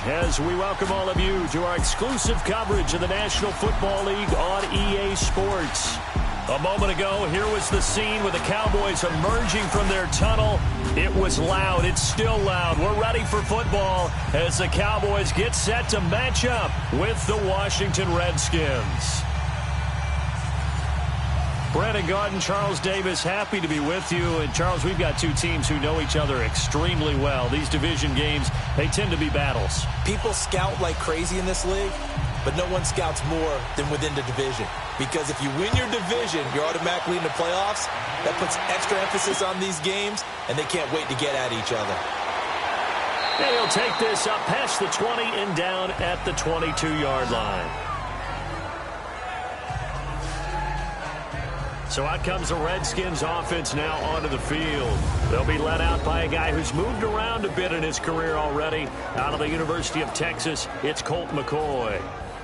as we welcome all of you to our exclusive coverage of the National Football League on EA Sports. A moment ago, here was the scene with the Cowboys emerging from their tunnel. It was loud. It's still loud. We're ready for football as the Cowboys get set to match up with the Washington Redskins. Brandon Gaudin, Charles Davis, happy to be with you. And, Charles, we've got two teams who know each other extremely well. These division games, they tend to be battles. People scout like crazy in this league, but no one scouts more than within the division. Because if you win your division, you're automatically in the playoffs. That puts extra emphasis on these games, and they can't wait to get at each other. And he'll take this up past the 20 and down at the 22-yard line. So out comes the Redskins offense now onto the field. They'll be led out by a guy who's moved around a bit in his career already. Out of the University of Texas, it's Colt McCoy.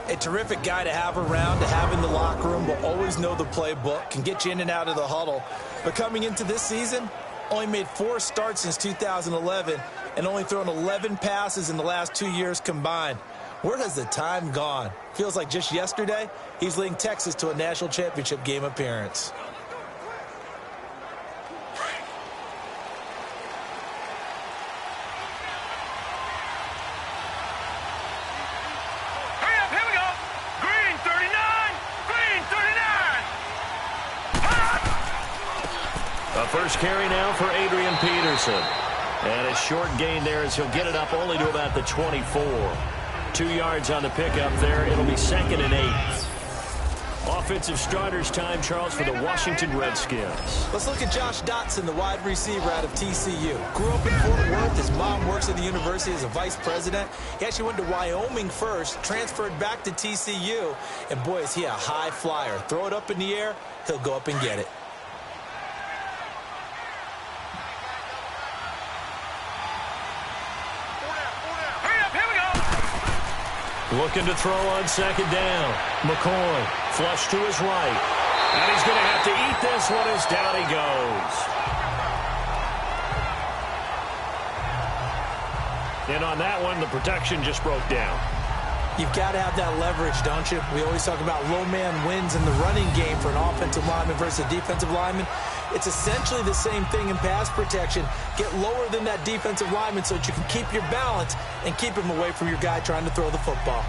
A terrific guy to have around, to have in the locker room, will always know the playbook, can get you in and out of the huddle. But coming into this season, only made 4 starts since 2011 and only thrown 11 passes in the last 2 years combined. Where has the time gone? Feels like just yesterday, he's leading Texas to a national championship game appearance. Hurry up, here we go. Green 39, green 39. A first carry now for Adrian Peterson. And a short gain there as he'll get it up only to about the 24. 2 yards on the pickup there. It'll be 2nd and 8. Offensive starters time, Charles, for the Washington Redskins. Let's look at Josh Dotson, the wide receiver out of TCU. Grew up in Fort Worth. His mom works at the university as a vice president. He actually went to Wyoming first, transferred back to TCU. And, boy, is he a high flyer. Throw it up in the air, he'll go up and get it. Looking to throw on 2nd down. McCoy, flush to his right. And he's going to have to eat this one as down he goes. And on that one, the protection just broke down. You've got to have that leverage, don't you? We always talk about low man wins in the running game for an offensive lineman versus a defensive lineman. It's essentially the same thing in pass protection. Get lower than that defensive lineman so that you can keep your balance and keep him away from your guy trying to throw the football.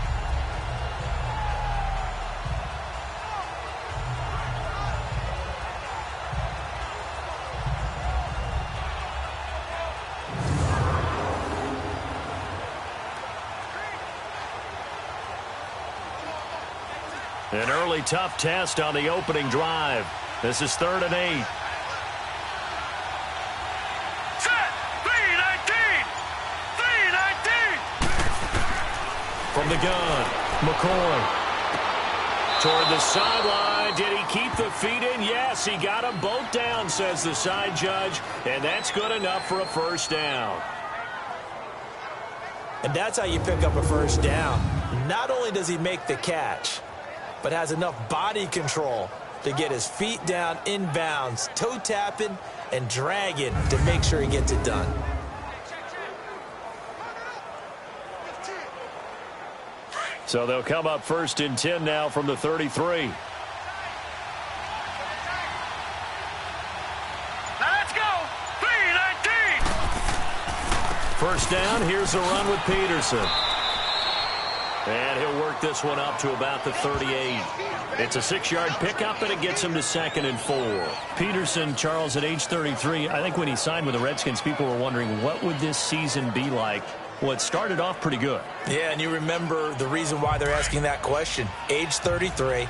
An early tough test on the opening drive. This is 3rd and 8. Set, 319, 319. From the gun, McCoy. Toward the sideline. Did he keep the feet in? Yes, he got them both down, says the side judge. And that's good enough for a first down. And that's how you pick up a first down. Not only does he make the catch, but has enough body control to get his feet down inbounds, toe tapping and dragging to make sure he gets it done. So they'll come up 1st and 10 now from the 33. Now let's go, 319. First down, here's a run with Peterson. And he'll work this one up to about the 38. It's a 6-yard pickup, and it gets him to 2nd and 4. Peterson, Charles, at age 33, I think when he signed with the Redskins, people were wondering what would this season be like. Well, it started off pretty good. Yeah, and you remember the reason why they're asking that question. Age 33.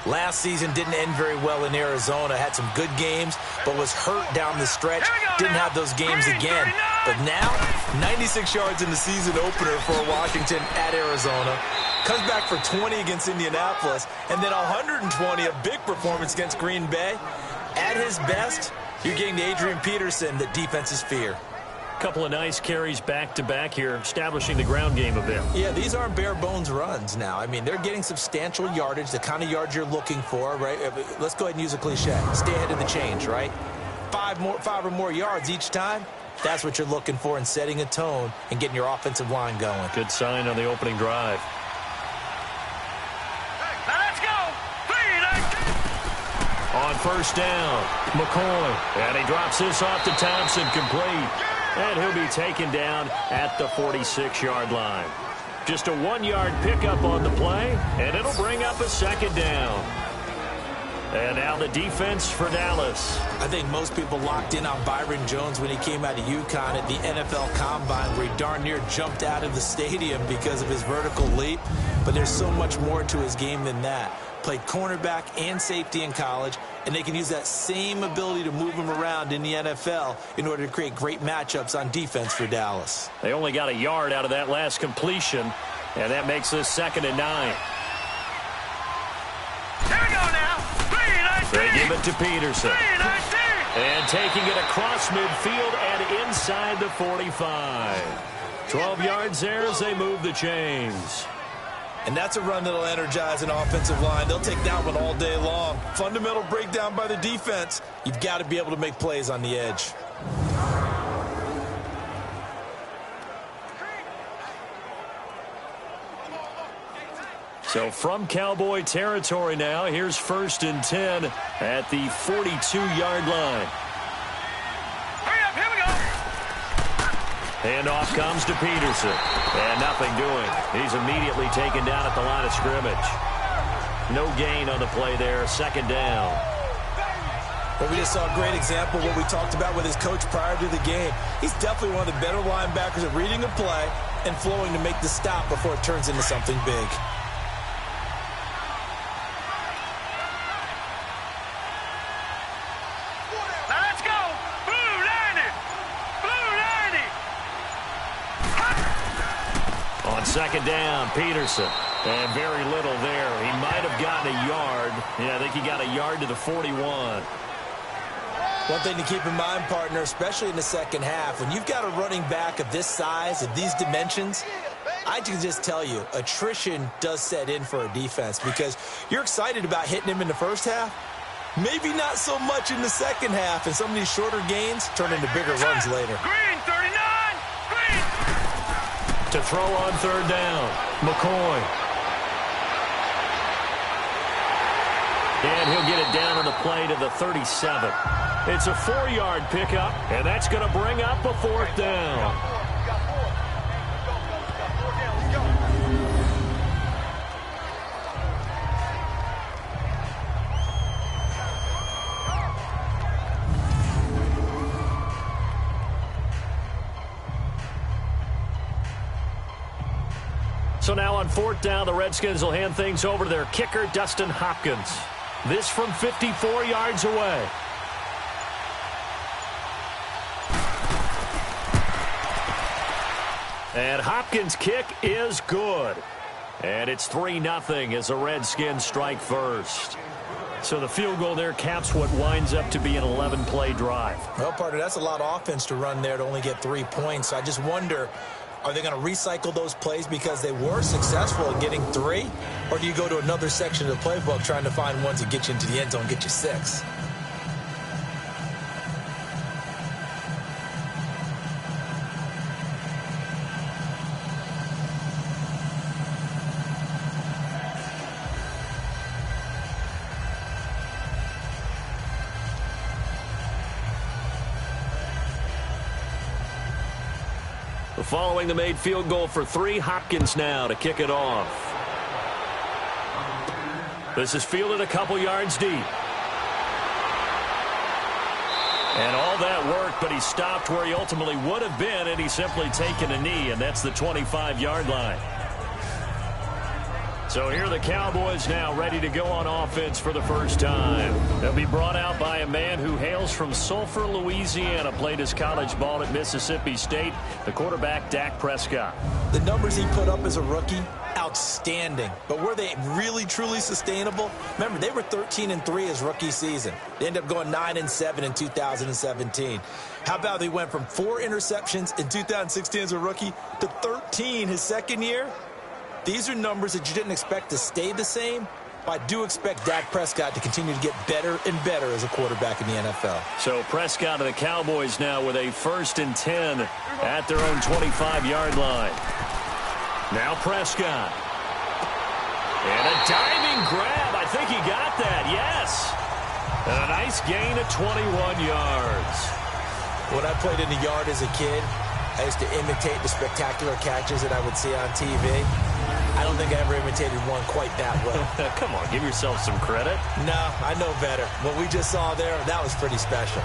Last season didn't end very well in Arizona. Had some good games, but was hurt down the stretch. Didn't have those games again. But now, 96 yards in the season opener for Washington at Arizona. Comes back for 20 against Indianapolis. And then 120, a big performance against Green Bay. At his best, you're getting to Adrian Peterson that defenses fear. Couple of nice carries back-to-back here, establishing the ground game a bit. Yeah, these aren't bare-bones runs now. I mean, they're getting substantial yardage, the kind of yards you're looking for, right? Let's go ahead and use a cliche. Stay ahead of the change, right? Five or more yards each time. That's what you're looking for in setting a tone and getting your offensive line going. Good sign on the opening drive. Now let's go. On first down, McCoy. And he drops this off to Thompson, complete. And he'll be taken down at the 46-yard line. Just a 1-yard pickup on the play, and it'll bring up a second down. And now the defense for Dallas. I think most people locked in on Byron Jones when he came out of UConn at the NFL Combine, where he darn near jumped out of the stadium because of his vertical leap. But there's so much more to his game than that. Played cornerback and safety in college, and they can use that same ability to move him around in the NFL in order to create great matchups on defense for Dallas. They only got a yard out of that last completion, and that makes this 2nd and 9. Here we go now. They give it to Peterson. And taking it across midfield and inside the 45. 12 yards there as they move the chains. And that's a run that'll energize an offensive line. They'll take that one all day long. Fundamental breakdown by the defense. You've got to be able to make plays on the edge. So from Cowboy territory now, here's 1st and 10 at the 42-yard line. Hurry up, here we go. Handoff comes to Peterson. And nothing doing. He's immediately taken down at the line of scrimmage. No gain on the play there. 2nd down. Well, we just saw a great example of what we talked about with his coach prior to the game. He's definitely one of the better linebackers at reading a play and flowing to make the stop before it turns into something big. Second down, Peterson. And very little there. He might have gotten a yard. Yeah, I think he got a yard to the 41. One thing to keep in mind, partner, especially in the second half, when you've got a running back of this size, of these dimensions, I can just tell you, attrition does set in for a defense because you're excited about hitting him in the first half. Maybe not so much in the second half, and some of these shorter gains turn into bigger runs later. Green, 39. Green. To throw on 3rd down, McCoy. And he'll get it down on the play to the 37. It's a 4-yard pickup, and that's going to bring up a 4th down. So now on 4th down, the Redskins will hand things over to their kicker, Dustin Hopkins. This from 54 yards away. And Hopkins' kick is good. And it's 3-0 as the Redskins strike first. So the field goal there caps what winds up to be an 11-play drive. Well, partner, that's a lot of offense to run there to only get 3 points. So I just wonder, are they going to recycle those plays because they were successful in getting 3? Or do you go to another section of the playbook trying to find ones that get you into the end zone and get you 6? Following the made field goal for 3, Hopkins now to kick it off. This is fielded a couple yards deep. And all that work, but he stopped where he ultimately would have been, and he's simply taken a knee, and that's the 25-yard line. So here are the Cowboys now ready to go on offense for the first time. They'll be brought out by a man who hails from Sulphur, Louisiana, played his college ball at Mississippi State, the quarterback Dak Prescott. The numbers he put up as a rookie, outstanding. But were they really, truly sustainable? Remember, they were 13-3 his rookie season. They ended up going 9-7 in 2017. How about they went from 4 interceptions in 2016 as a rookie to 13 his second year? These are numbers that you didn't expect to stay the same, But I do expect Dak Prescott to continue to get better and better as a quarterback in the NFL. So Prescott of the Cowboys now with a 1st and 10 at their own 25-yard line. Now Prescott. And a diving grab. I think he got that. Yes. And a nice gain of 21 yards. When I played in the yard as a kid, I used to imitate the spectacular catches that I would see on TV. I don't think I ever imitated one quite that well. Come on, give yourself some credit. No, I know better. What we just saw there, that was pretty special.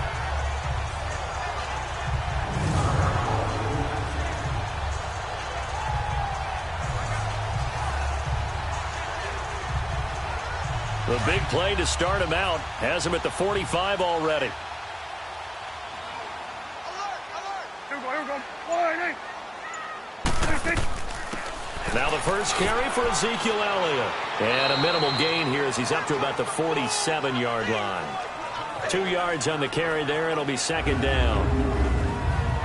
The big play to start him out has him at the 45 already. Now the first carry for Ezekiel Elliott. And a minimal gain here as he's up to about the 47-yard line. 2 yards on the carry there. It'll be 2nd down.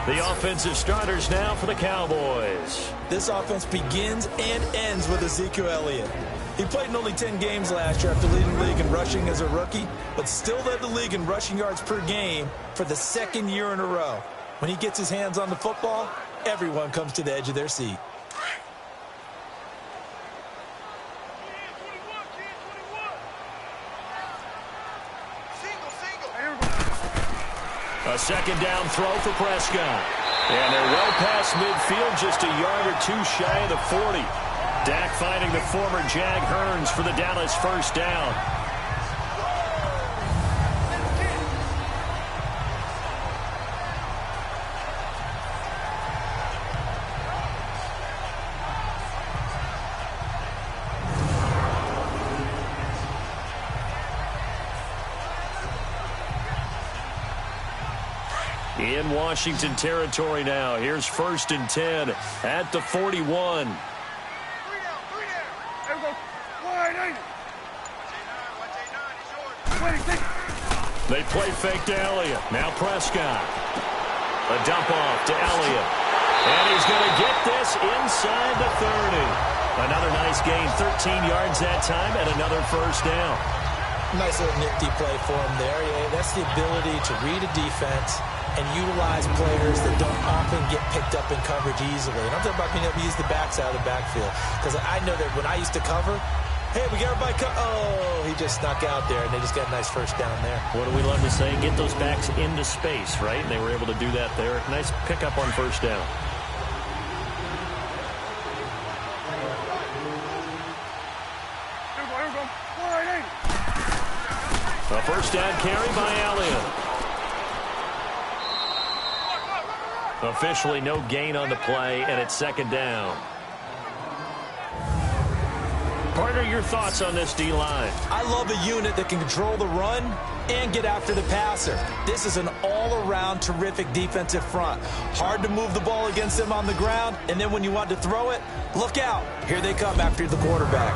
The offensive starters now for the Cowboys. This offense begins and ends with Ezekiel Elliott. He played in only 10 games last year after leading the league in rushing as a rookie, but still led the league in rushing yards per game for the 2nd year in a row. When he gets his hands on the football, everyone comes to the edge of their seat. A 2nd down throw for Prescott. And they're well past midfield, just a yard or 2 shy of the 40. Dak finding the former Jag Hearns for the Dallas 1st down. In Washington territory now. Here's 1st and 10 at the 41. They play fake to Elliott. Now Prescott. A dump off to Elliott. And he's going to get this inside the 30. Another nice gain, 13 yards that time, and another 1st down. Nice little nifty play for him there. Yeah, that's the ability to read a defense and utilize players that don't often get picked up in coverage easily. And I'm talking about being able to use the backside of the backfield. Because I know that when I used to cover, hey, we got everybody oh, he just snuck out there, and they just got a nice 1st down there. What do we love to say? Get those backs into space, right? And they were able to do that there. Nice pickup on 1st down. A 1st down carry by Elliott. Officially no gain on the play, and it's 2nd down. Partner, your thoughts on this D-line? I love a unit that can control the run and get after the passer. This is an all-around terrific defensive front. Hard to move the ball against them on the ground, and then when you want to throw it, look out. Here they come after the quarterback.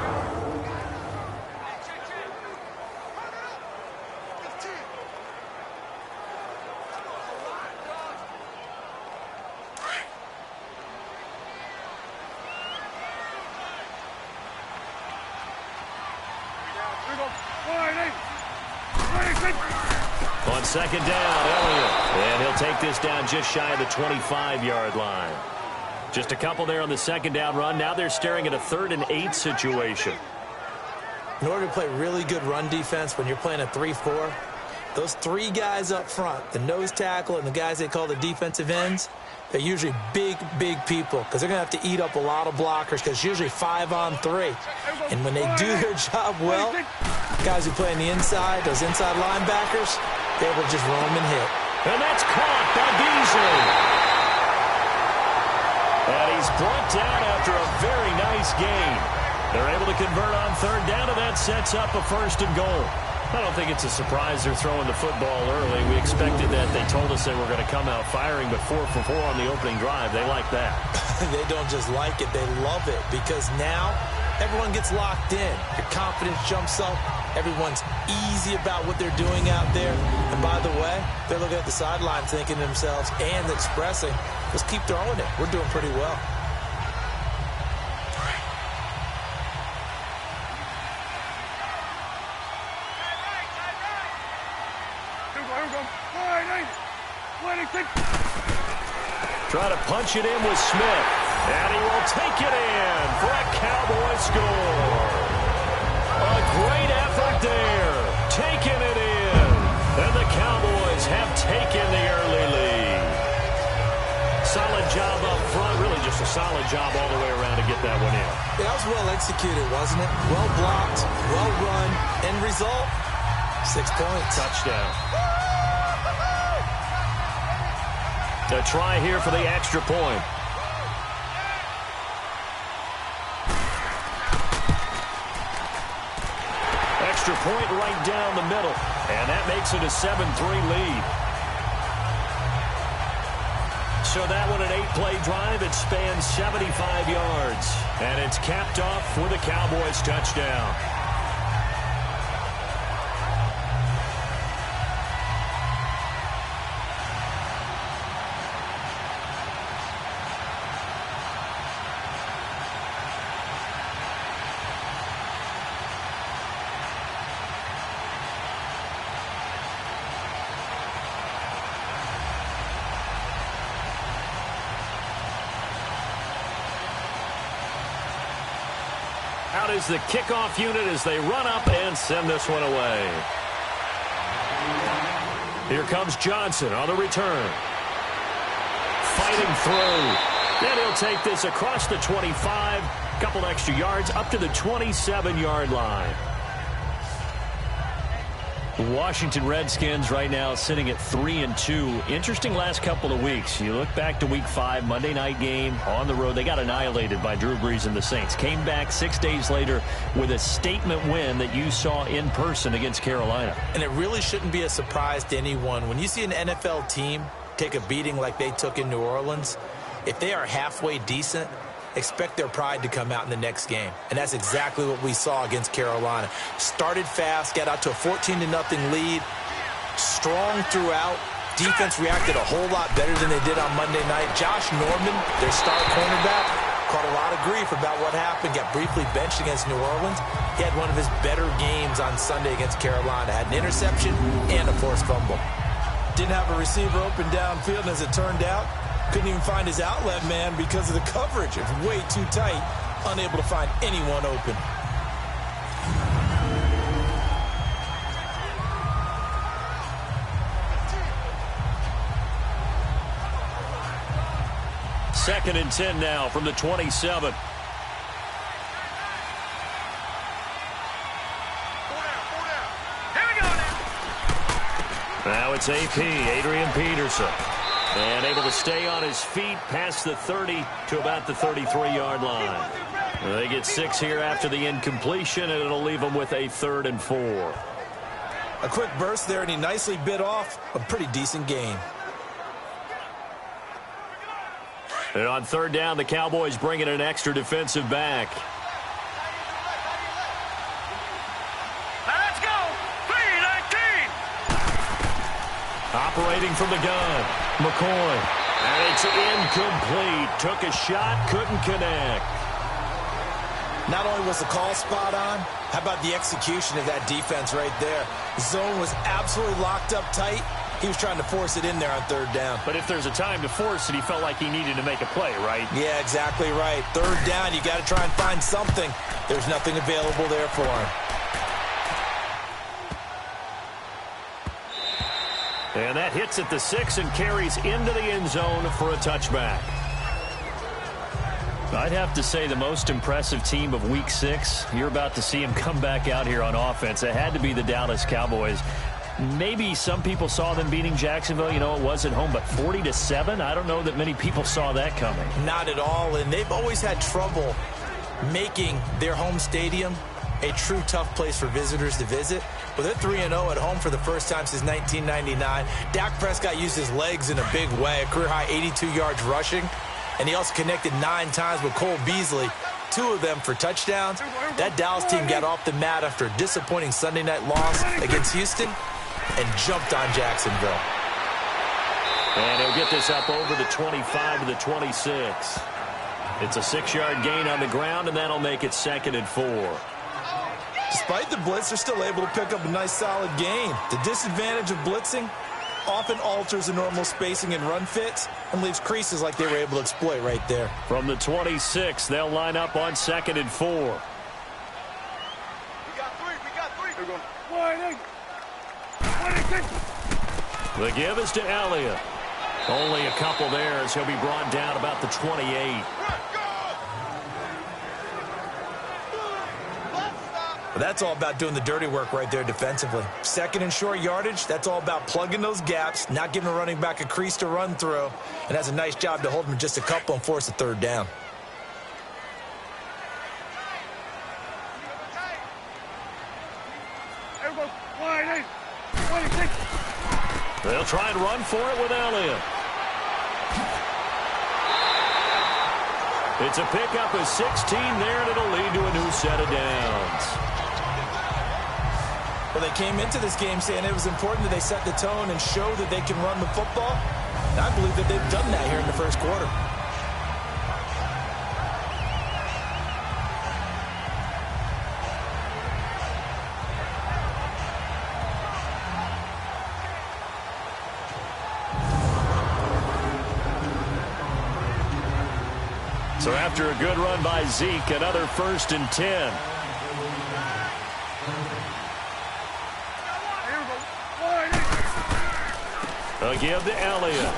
On 2nd down, Elliott. And he'll take this down just shy of the 25-yard line. Just a couple there on the 2nd down run. Now they're staring at a 3rd and 8 situation. In order to play really good run defense when you're playing a 3-4, those 3 guys up front, the nose tackle and the guys they call the defensive ends, they're usually big, big people because they're going to have to eat up a lot of blockers because it's usually 5-on-3. And when they do their job well, guys who play on the inside, those inside linebackers, they're able to just roam and hit. And that's caught by Beasley. And he's brought down after a very nice gain. They're able to convert on 3rd down, and that sets up a 1st and goal. I don't think it's a surprise they're throwing the football early. We expected that. They told us they were going to come out firing, but 4 for 4 on the opening drive. They like that. They don't just like it. They love it because now everyone gets locked in. Your confidence jumps up. Everyone's easy about what they're doing out there. And by the way, they're looking at the sideline thinking to themselves and expressing, let's keep throwing it. We're doing pretty well. try to punch it in with Smith. And he will take it in for a Cowboy score. A great effort there. Taking it in. And the Cowboys have taken the early lead. Solid job up front. Really just a solid job all the way around to get that one in. Yeah, that was well executed, wasn't it? Well blocked, well run. End result, 6 points. Touchdown. A try here for the extra point. Extra point right down the middle. And that makes it a 7-3 lead. So that one, an 8-play drive. It spans 75 yards. And it's capped off with a Cowboys touchdown. Out is the kickoff unit as they run up and send this one away. Here comes Johnson on the return. Fighting through. Then he'll take this across the 25. Couple extra yards up to the 27-yard line. The Washington Redskins right now sitting at 3-2. Interesting last couple of weeks. You look back to Week 5, Monday night game on the road. They got annihilated by Drew Brees and the Saints. Came back 6 days later with a statement win that you saw in person against Carolina. And it really shouldn't be a surprise to anyone. When you see an NFL team take a beating like they took in New Orleans, if they are halfway decent, expect their pride to come out in the next game. And that's exactly what we saw against Carolina. Started fast, got out to a 14-0 lead. Strong throughout. Defense reacted a whole lot better than they did on Monday night. Josh Norman, their star cornerback, caught a lot of grief about what happened. Got briefly benched against New Orleans. He had one of his better games on Sunday against Carolina. Had an interception and a forced fumble. Didn't have a receiver open downfield, and as it turned out, couldn't even find his outlet man because of the coverage. It was way too tight. Unable to find anyone open. Second and 10 now from the 27. Now it's AP, Adrian Peterson. And able to stay on his feet past the 30 to about the 33-yard line. They get 6 here after the incompletion, and it'll leave them with a 3rd and 4. A quick burst there, and he nicely bit off a pretty decent gain. And on 3rd down, the Cowboys bring in an extra defensive back. Let's go! 3-19! Operating from the gun, McCoy. And it's incomplete. Took a shot, couldn't connect. Not only was the call spot on, how about the execution of that defense right there? The zone was absolutely locked up tight. He was trying to force it in there on 3rd down. But if there's a time to force it, he felt like he needed to make a play, right? Yeah, exactly right. 3rd down, you got to try and find something. There's nothing available there for him. And that hits at the 6 and carries into the end zone for a touchback. I'd have to say the most impressive team of Week 6, you're about to see him come back out here on offense. It had to be the Dallas Cowboys. Maybe some people saw them beating Jacksonville. You know, it was at home, but 40-7, I don't know that many people saw that coming. Not at all, and they've always had trouble making their home stadium a true tough place for visitors to visit. But they're 3-0 at home for the first time since 1999. Dak Prescott used his legs in a big way, a career-high 82 yards rushing. And he also connected 9 times with Cole Beasley, 2 of them for touchdowns. That Dallas team got off the mat after a disappointing Sunday night loss against Houston and jumped on Jacksonville. And he'll get this up over the 25 to the 26. It's a 6-yard gain on the ground, and that'll make it 2nd and 4. Despite the blitz, they're still able to pick up a nice solid gain. The disadvantage of blitzing, often alters the normal spacing and run fits and leaves creases like they were able to exploit right there. From the 26, they'll line up on 2nd and 4. We got three. We're going wide in. The give is to Elliott. Only a couple there as he'll be brought down about the 28. But that's all about doing the dirty work right there defensively. 2nd and short yardage, that's all about plugging those gaps, not giving a running back a crease to run through, and that's a nice job to hold him just a couple and force a 3rd down. They'll try and run for it with Elliott. It's a pickup of 16 there, and it'll lead to a new set of downs. Well, they came into this game saying it was important that they set the tone and show that they can run the football. And I believe that they've done that here in the first quarter. So after a good run by Zeke, another 1st and 10. A give to Elliott.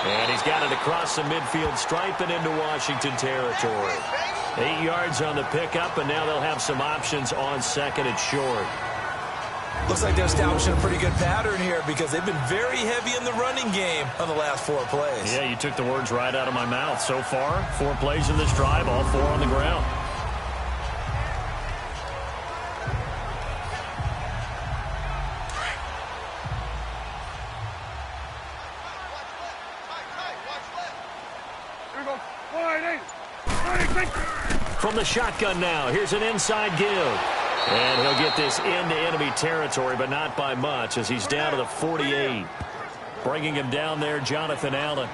And he's got it across the midfield stripe and into Washington territory. 8 yards on the pickup, and now they'll have some options on 2nd and short. Looks like they're establishing a pretty good pattern here because they've been very heavy in the running game on the last 4 plays. Yeah, you took the words right out of my mouth. So far, 4 plays in this drive, all 4 on the ground. From the shotgun now, here's an inside give. And he'll get this into enemy territory, but not by much as he's down to the 48. Bringing him down there, Jonathan Allen.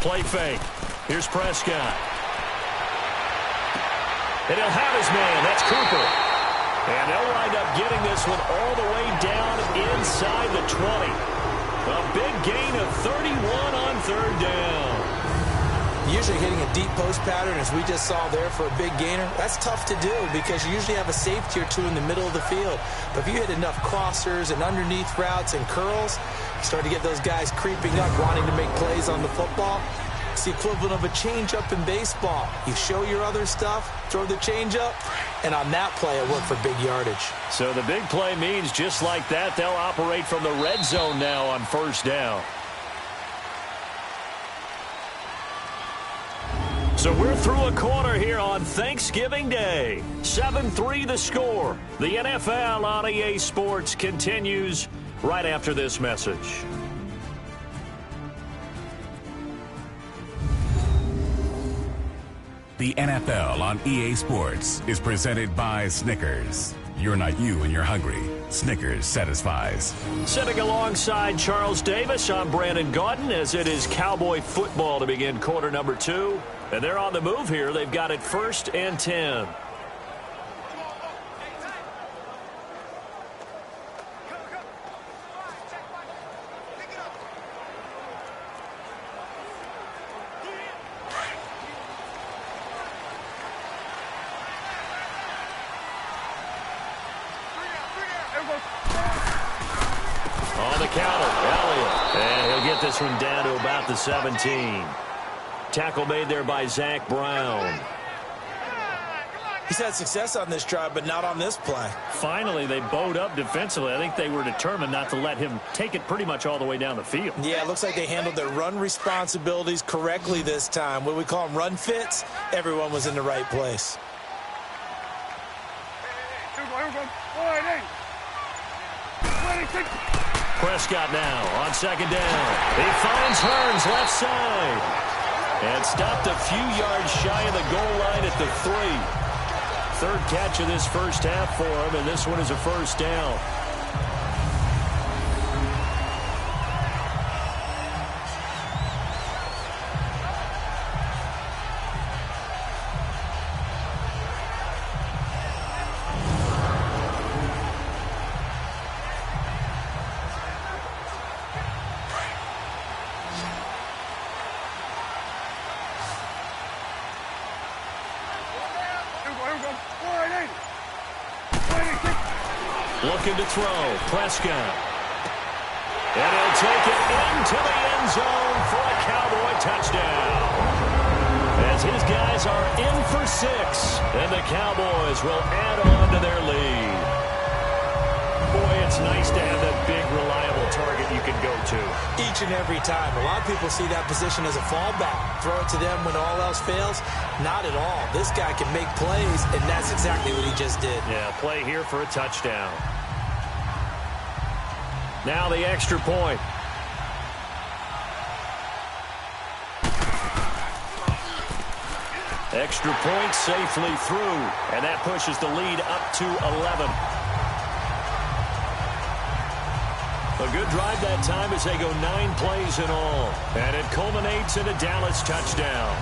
Play fake. Here's Prescott. And he'll have his man. That's Cooper. And they'll wind up getting this one all the way down inside the 20. A big gain of 31 on 3rd down. Usually hitting a deep post pattern, as we just saw there for a big gainer, that's tough to do because you usually have a safety or 2 in the middle of the field. But if you hit enough crossers and underneath routes and curls, you start to get those guys creeping up, wanting to make plays on the football. It's the equivalent of a changeup in baseball. You show your other stuff, throw the changeup, and on that play, it worked for big yardage. So the big play means just like that, they'll operate from the red zone now on 1st down. So we're through a quarter here on Thanksgiving Day. 7-3 the score. The NFL on EA Sports continues right after this message. The NFL on EA Sports is presented by Snickers. You're not you when you're hungry. Snickers satisfies. Sitting alongside Charles Davis, I'm Brandon Gaudin as it is Cowboy football to begin quarter number 2. And they're on the move here. They've got it 1st and 10. On the counter, Elliott. And he'll get this one down to about the 17. Tackle made there by Zach Brown. He's had success on this drive, but not on this play. Finally, they bowed up defensively. I think they were determined not to let him take it pretty much all the way down the field. Yeah, it looks like they handled their run responsibilities correctly this time. What we call them run fits, everyone was in the right place. Prescott now on 2nd down. He finds Hearns left side. And stopped a few yards shy of the goal line at the 3. Third catch of this first half for him, and this one is a first down. Looking to throw. Prescott. And he'll take it into the end zone for a Cowboy touchdown. As his guys are in for 6. And the Cowboys will add on to their lead. Boy, it's nice to have that big, reliable target you can go to. Each and every time. A lot of people see that position as a fallback. Throw it to them when all else fails. Not at all. This guy can make plays, and that's exactly what he just did. Yeah, play here for a touchdown. Now the extra point. Extra point safely through, and that pushes the lead up to 11. A good drive that time as they go 9 plays in all, and it culminates in a Dallas touchdown.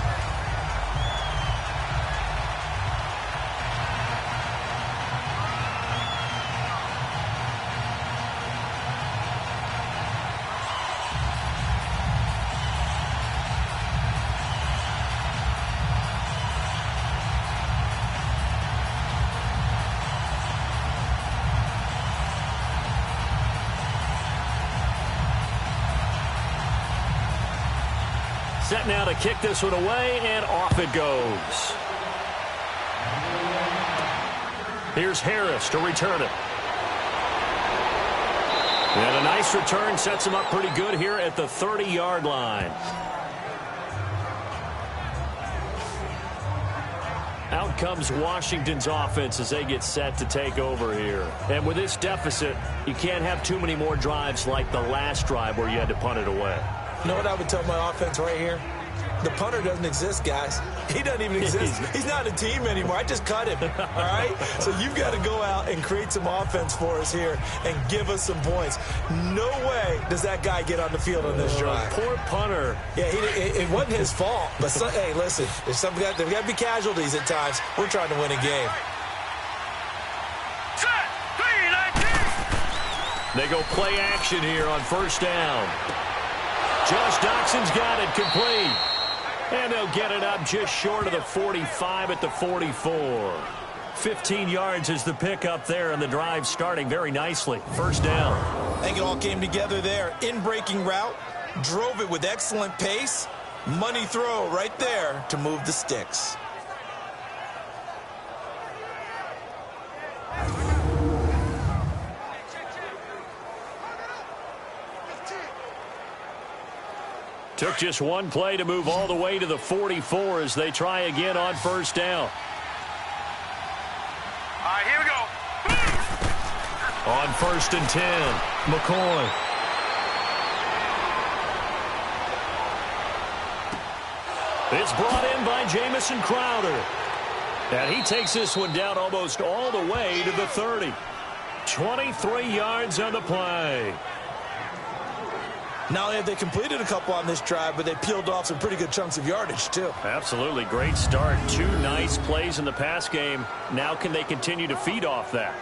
Set now to kick this one away, and off it goes. Here's Harris to return it. And a nice return sets him up pretty good here at the 30-yard line. Out comes Washington's offense as they get set to take over here. And with this deficit, you can't have too many more drives like the last drive where you had to punt it away. You know what I would tell my offense right here? The punter doesn't exist, guys. He doesn't even exist. He's not a team anymore. I just cut him, all right? So you've got to go out and create some offense for us here and give us some points. No way does that guy get on the field on this drive. Poor punter. Yeah, it wasn't his fault. But, hey, listen, there's got to be casualties at times. We're trying to win a game. They go play action here on first down. Josh Doxson's got it complete. And they'll get it up just short of the 45 at the 44. 15 yards is the pickup there, and the drive starting very nicely. First down. I think it all came together there. In-breaking route, drove it with excellent pace. Money throw right there to move the sticks. Took just one play to move all the way to the 44 as they try again on first down. All right, here we go. On 1st and 10, McCoy. It's brought in by Jamison Crowder. And he takes this one down almost all the way to the 30. 23 yards on the play. Not only have they completed a couple on this drive, but they peeled off some pretty good chunks of yardage, too. Absolutely. Great start. 2 nice plays in the pass game. Now can they continue to feed off that?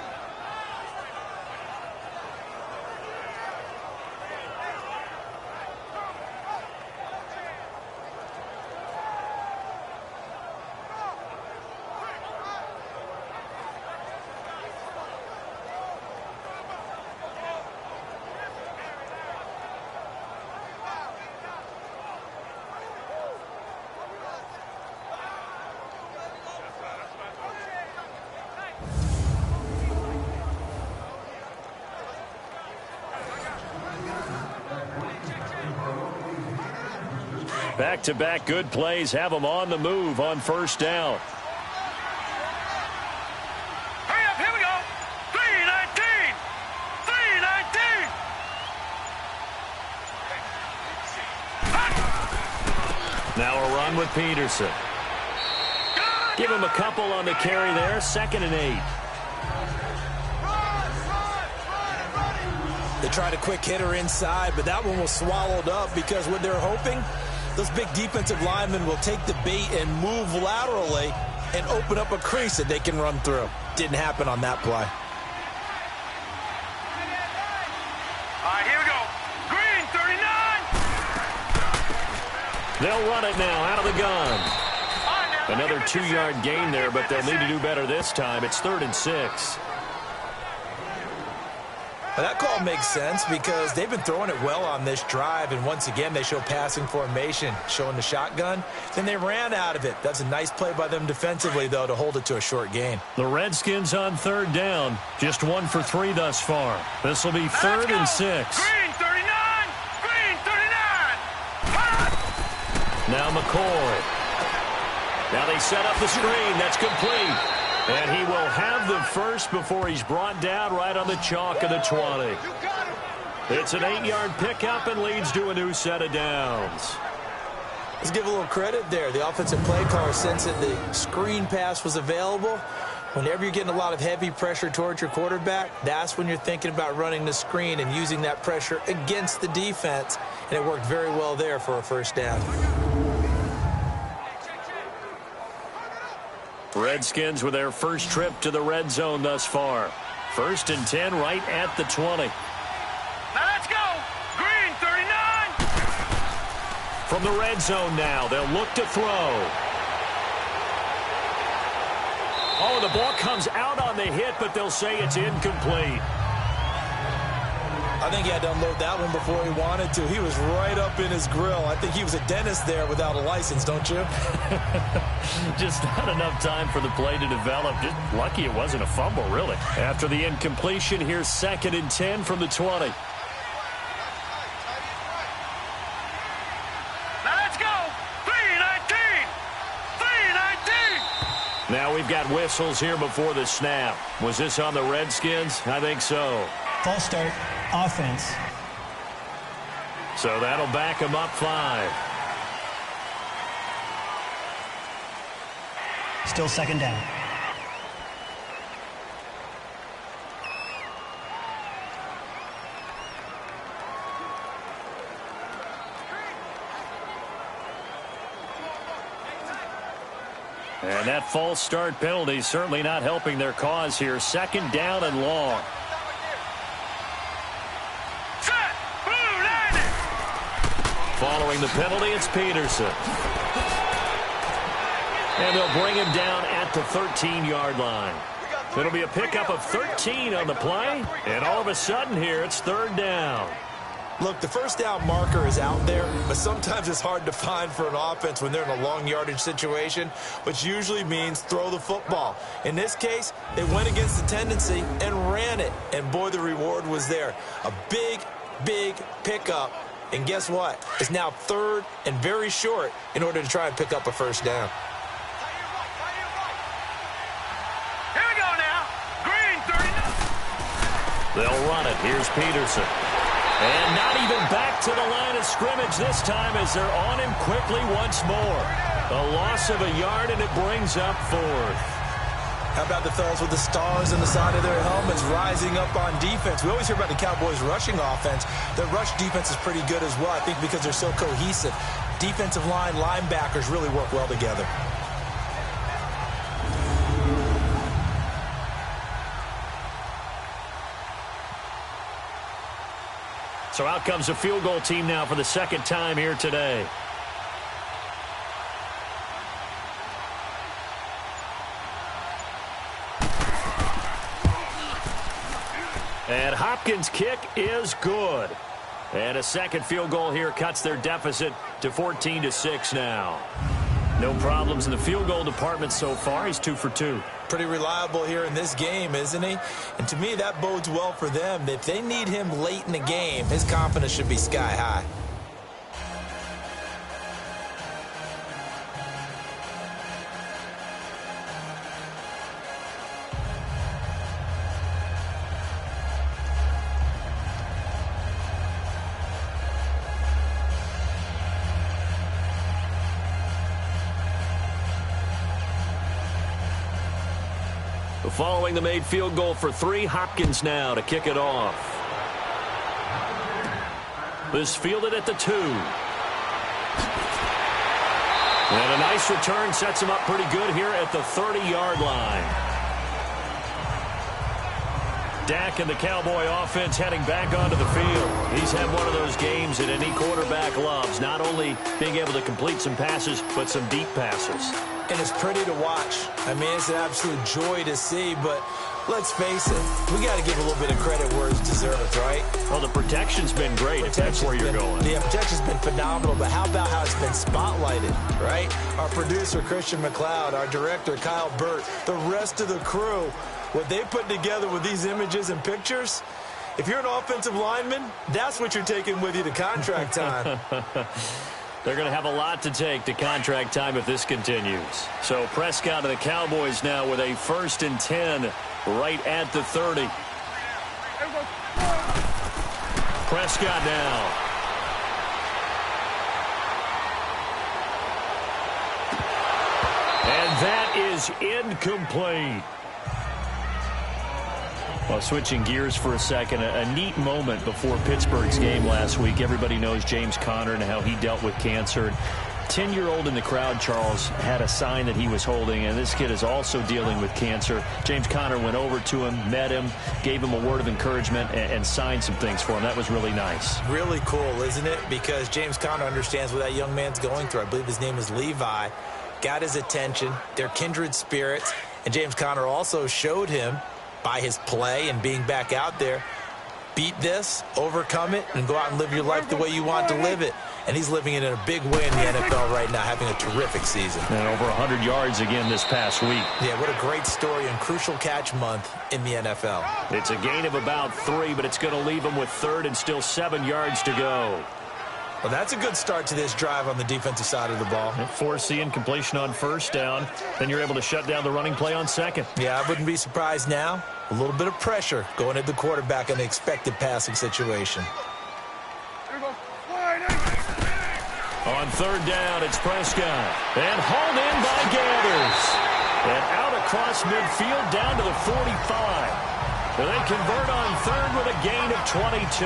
Back-to-back good plays have them on the move on first down. Hurry up, here we go. 319. 319. Now a run with Peterson. Got Give him a couple on the carry there. 2nd and 8. They tried a quick hitter inside, but that one was swallowed up because what they're hoping, those big defensive linemen will take the bait and move laterally and open up a crease that they can run through. Didn't happen on that play. All right, here we go. Green, 39. They'll run it now out of the gun. Another 2-yard gain there, but they'll need to do better this time. It's 3rd and 6. Now that call makes sense because they've been throwing it well on this drive, and once again they show passing formation, showing the shotgun. Then they ran out of it. That's a nice play by them defensively, though, to hold it to a short gain. The Redskins on 3rd down. Just 1 for 3 thus far. This will be 3rd and 6. Green, 39. Green, 39. Now McCoy. Now they set up the screen. That's complete. And he will have the first before he's brought down right on the chalk of the 20. It's an 8-yard pickup and leads to a new set of downs. Let's give a little credit there. The offensive play caller sensed that the screen pass was available. Whenever you're getting a lot of heavy pressure towards your quarterback, that's when you're thinking about running the screen and using that pressure against the defense. And it worked very well there for a first down. Redskins with their first trip to the red zone thus far. 1st and 10 right at the 20. Now let's go. Green, 39. From the red zone now, they'll look to throw. Oh, the ball comes out on the hit, but they'll say it's incomplete. I think he had to unload that one before he wanted to. He was right up in his grill. I think he was a dentist there without a license, don't you? Just not enough time for the play to develop. Just lucky it wasn't a fumble, really. After the incompletion, here's 2nd and 10 from the 20. Now let's go. 319. 319. Now we've got whistles here before the snap. Was this on the Redskins? I think so. False start, offense. So that'll back them up 5. Still 2nd down. And that false start penalty certainly not helping their cause here. 2nd down and long. Following the penalty, it's Peterson. And they'll bring him down at the 13-yard line. It'll be a pickup of 13 on the play. And all of a sudden here, it's 3rd down. Look, the first down marker is out there, but sometimes it's hard to find for an offense when they're in a long yardage situation, which usually means throw the football. In this case, they went against the tendency and ran it. And boy, the reward was there. A big, big pickup. And guess what? It's now 3rd and very short in order to try and pick up a first down. Here we go now. Green, 39. They'll run it. Here's Peterson. And not even back to the line of scrimmage this time as they're on him quickly once more. A loss of a yard, and it brings up 4th. How about the fellas with the stars on the side of their helmets rising up on defense? We always hear about the Cowboys' rushing offense. Their rush defense is pretty good as well, I think, because they're so cohesive. Defensive line, linebackers really work well together. So out comes a field goal team now for the 2nd time here today. And Hopkins' kick is good. And a 2nd field goal here cuts their deficit to 14-6 now. No problems in the field goal department so far. He's 2 for 2. Pretty reliable here in this game, isn't he? And to me, that bodes well for them. If they need him late in the game, his confidence should be sky high. Following the made field goal for 3, Hopkins now to kick it off. This fielded at the 2. And a nice return sets him up pretty good here at the 30-yard line. Dak and the Cowboy offense heading back onto the field. He's had one of those games that any quarterback loves, not only being able to complete some passes, but some deep passes. And it's pretty to watch. I mean, it's an absolute joy to see, but let's face it, we got to give a little bit of credit where it's deserved, right? Well, the protection's been great, if that's where you're going. Yeah, protection's been phenomenal, but how about how it's been spotlighted, right? Our producer, Christian McLeod, our director, Kyle Burt, the rest of the crew, what they put together with these images and pictures, if you're an offensive lineman, that's what you're taking with you to contract time. They're going to have a lot to take to contract time if this continues. So Prescott of the Cowboys now with a 1st and 10 right at the 30. Prescott now. And that is incomplete. Well, switching gears for a second, a neat moment before Pittsburgh's game last week. Everybody knows James Conner and how he dealt with cancer. 10-year-old in the crowd, Charles, had a sign that he was holding, and this kid is also dealing with cancer. James Conner went over to him, met him, gave him a word of encouragement, and signed some things for him. That was really nice. Really cool, isn't it? Because James Conner understands what that young man's going through. I believe his name is Levi. Got his attention. They're kindred spirits. And James Conner also showed him, by his play and being back out there, beat this, overcome it, and go out and live your life the way you want to live it. And he's living it in a big way in the NFL right now, having a terrific season. And over 100 yards again this past week. Yeah, what a great story and crucial catch month in the NFL. It's a gain of about 3, but it's going to leave him with 3rd and still 7 yards to go. Well, that's a good start to this drive on the defensive side of the ball. Force the incompletion on 1st down. Then you're able to shut down the running play on 2nd. Yeah, I wouldn't be surprised now. A little bit of pressure going at the quarterback in the expected passing situation. On 3rd down, it's Prescott. And hauled in by Gathers. And out across midfield down to the 45. They convert on 3rd with a gain of 22.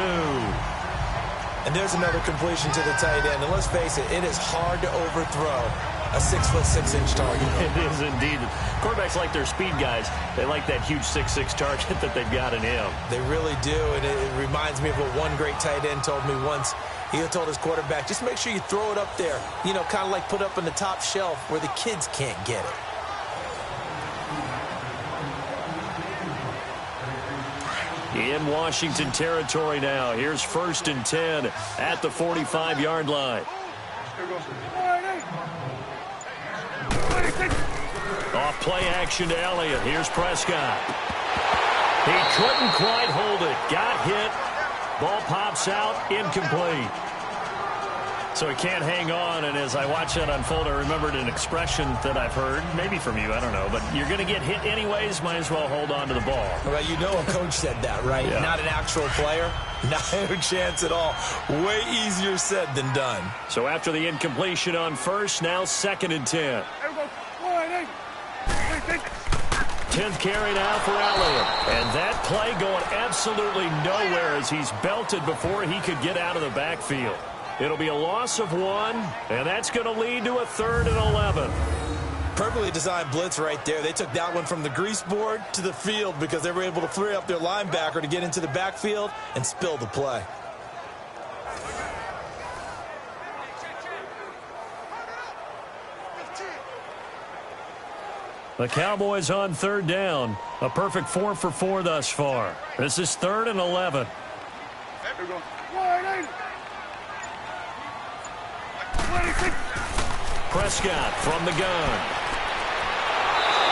And there's another completion to the tight end. And let's face it, it is hard to overthrow a 6'6" target. It is indeed. Quarterbacks like their speed guys. They like that huge 6'6" target that they've got in him. They really do. And it reminds me of what one great tight end told me once. He told his quarterback, just make sure you throw it up there. You know, kind of like put up on the top shelf where the kids can't get it. In Washington territory now. Here's 1st and 10 at the 45-yard line. Off play action to Elliott. Here's Prescott. He couldn't quite hold it. Got hit. Ball pops out. Incomplete. So he can't hang on, and as I watch that unfold, I remembered an expression that I've heard, maybe from you, I don't know, but you're going to get hit anyways, might as well hold on to the ball. Well, you know a coach said that, right? Yeah. Not an actual player. No chance at all. Way easier said than done. So after the incompletion on 1st, now 2nd and 10. 10th carry now for Elliott. And that play going absolutely nowhere as he's belted before he could get out of the backfield. It'll be a loss of 1, and that's going to lead to a 3rd and 11. Perfectly designed blitz right there. They took that one from the grease board to the field because they were able to free up their linebacker to get into the backfield and spill the play. The Cowboys on 3rd down. A perfect 4 for 4 thus far. This is 3rd and 11. Prescott from the gun.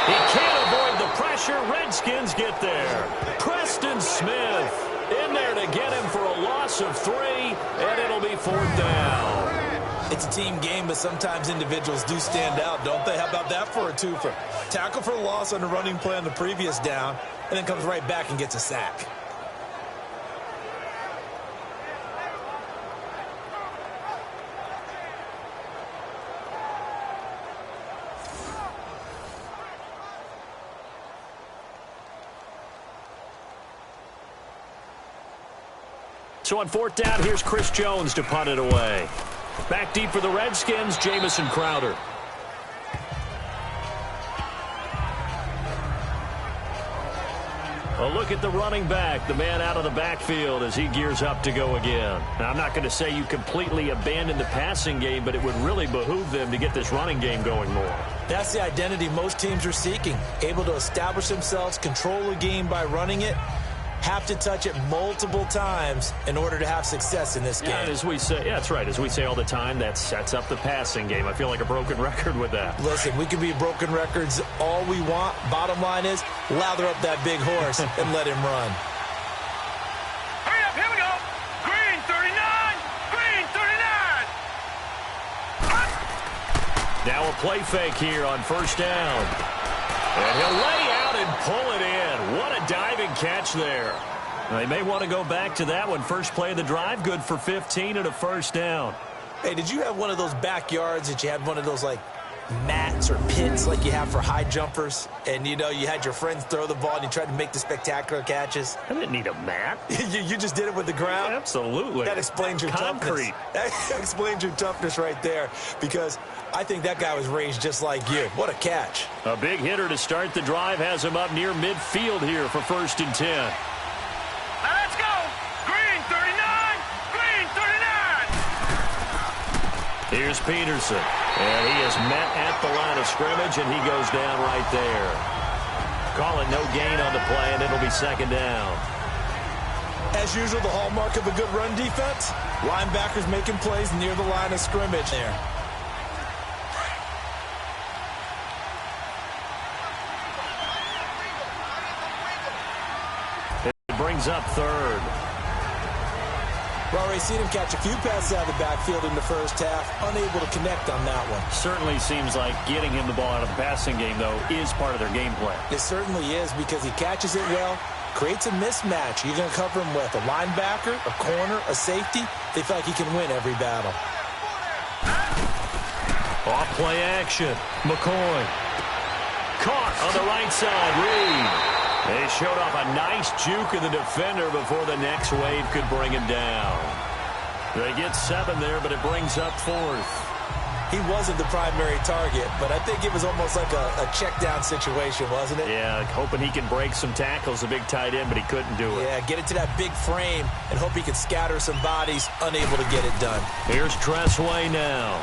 He can't avoid the pressure. Redskins get there. Preston Smith in there to get him for a loss of 3, and it'll be 4th down. It's a team game, but sometimes individuals do stand out, don't they? How about that for a twofer? Tackle for loss on the running play on the previous down, and then comes right back and gets a sack. So on 4th down, here's Chris Jones to punt it away. Back deep for the Redskins, Jamison Crowder. A look at the running back, the man out of the backfield as he gears up to go again. Now, I'm not going to say you completely abandon the passing game, but it would really behoove them to get this running game going more. That's the identity most teams are seeking. Able to establish themselves, control the game by running it, have to touch it multiple times in order to have success in this game. Yeah, as we say, that's right. As we say all the time, that sets up the passing game. I feel like a broken record with that. Listen, we can be broken records all we want. Bottom line is, lather up that big horse and let him run. Hurry up, here we go. Green 39, green 39. Now a play fake here on 1st down. And he'll lay out and pull it in. What a diving catch there. They may want to go back to that one. First play of the drive, good for 15 and a 1st down. Hey, did you have one of those backyards that you had one of those, like, mats or pits like you have for high jumpers? And, you know, you had your friends throw the ball and you tried to make the spectacular catches? I didn't need a mat. you just did it with the ground? Absolutely. That explains your Concrete. toughness. That explains your toughness right there, because I think that guy was raised just like you. What a catch. A big hitter to start the drive has him up near midfield here for 1st and 10. Now let's go. Green 39, green 39. Here's Peterson. And he is met at the line of scrimmage, and he goes down right there. Call it no gain on the play, and it'll be 2nd down. As usual, the hallmark of a good run defense, linebackers making plays near the line of scrimmage there. Brings up 3rd. We've already seen him catch a few passes out of the backfield in the first half, unable to connect on that one. Certainly seems like getting him the ball out of the passing game, though, is part of their game plan. It certainly is, because he catches it well, creates a mismatch. You're going to cover him with a linebacker, a corner, a safety. They feel like he can win every battle. Off play action. McCoy. Caught on the right side. Reed. They showed off a nice juke of the defender before the next wave could bring him down. They get 7 there, but it brings up 4th. He wasn't the primary target, but I think it was almost like a check down situation, wasn't it? Yeah, hoping he can break some tackles, a big tight end, but he couldn't do it. Yeah, get it to that big frame and hope he can scatter some bodies, unable to get it done. Here's Tressway now.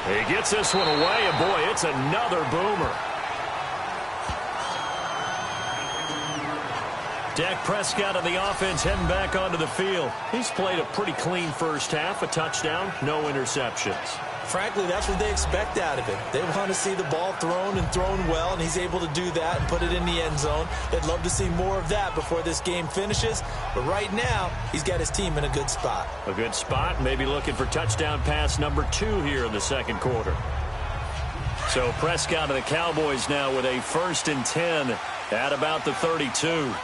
He gets this one away, and boy, it's another boomer. Dak Prescott of the offense heading back onto the field. He's played a pretty clean first half, a touchdown, no interceptions. Frankly, that's what they expect out of him. They want to see the ball thrown and thrown well, and he's able to do that and put it in the end zone. They'd love to see more of that before this game finishes, but right now, he's got his team in a good spot. A good spot, maybe looking for touchdown pass number 2 here in the 2nd quarter. So Prescott of the Cowboys now with a 1st and 10 at about the 32.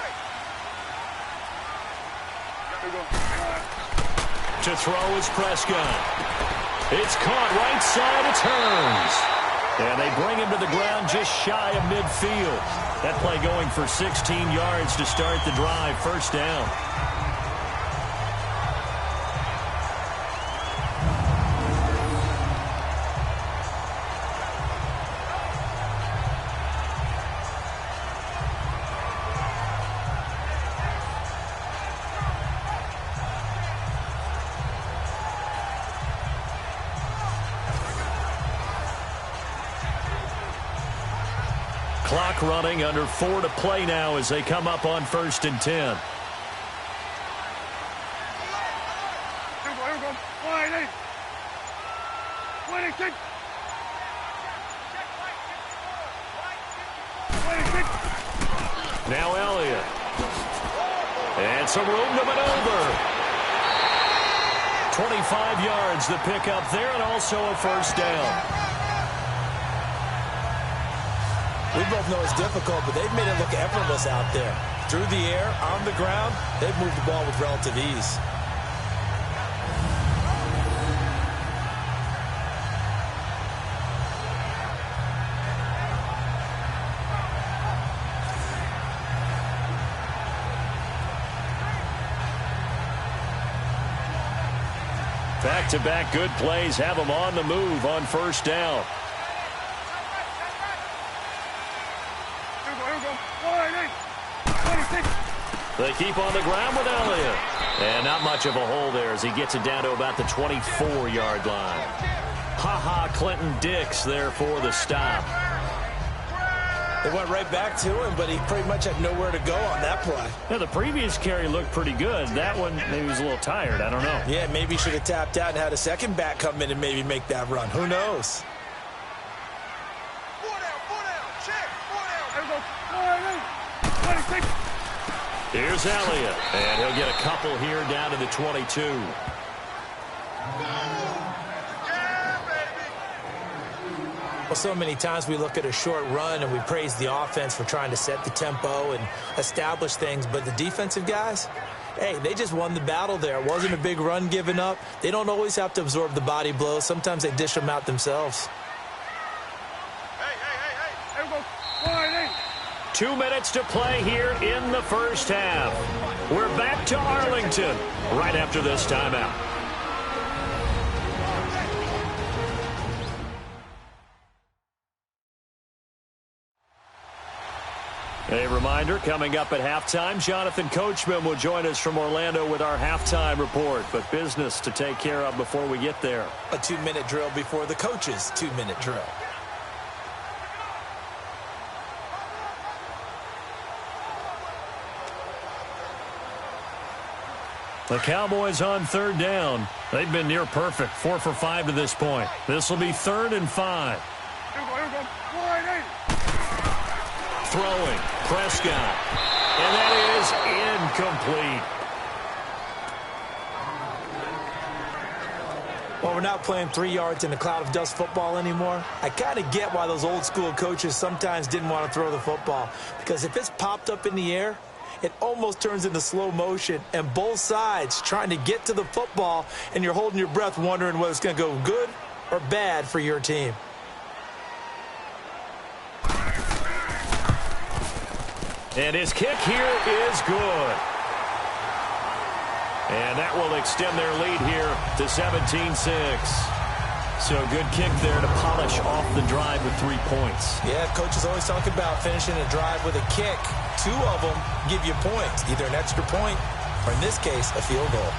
To throw is Prescott. It's caught right side. It turns. And they bring him to the ground just shy of midfield. That play going for 16 yards to start the drive. 1st down. Clock running, under 4 to play now as they come up on 1st and 10. Here we go. 180. 186. 186. Now Elliott. And some room to maneuver. 25 yards the pickup there, and also a 1st down. We both know it's difficult, but they've made it look effortless out there. Through the air, on the ground, they've moved the ball with relative ease. Back-to-back good plays have them on the move on first down. They keep on the ground with Elliott. And not much of a hole there as he gets it down to about the 24-yard line. Clinton Dix there for the stop. They went right back to him, but he pretty much had nowhere to go on that play. Yeah, the previous carry looked pretty good. That one, maybe he was a little tired. I don't know. Yeah, maybe he should have tapped out and had a second back come in and maybe make that run. Who knows? Here's Elliott, and he'll get a couple here down to the 22. Well, so many times we look at a short run and we praise the offense for trying to set the tempo and establish things, but the defensive guys, hey, they just won the battle there. It wasn't a big run given up. They don't always have to absorb the body blows. Sometimes they dish them out themselves. 2 minutes to play here in the first half. We're back to Arlington right after this timeout. A reminder, coming up at halftime, Jonathan Coachman will join us from Orlando with our halftime report. But business to take care of before we get there. A 2-minute drill before the coach's 2-minute drill. The Cowboys on third down. They've been near perfect, 4 for 5 to this point. This will be 3rd and 5. Throwing, Prescott. And that is incomplete. Well, we're not playing 3 yards in a cloud of dust football anymore. I kind of get why those old school coaches sometimes didn't want to throw the football. Because if it's popped up in the air, it almost turns into slow motion, and both sides trying to get to the football, and you're holding your breath wondering whether it's going to go good or bad for your team. And his kick here is good. And that will extend their lead here to 17-6. So good kick there to polish off the drive with 3 points. Yeah, coaches always talk about finishing a drive with a kick. 2 of them give you points, either an extra point or, in this case, a field goal.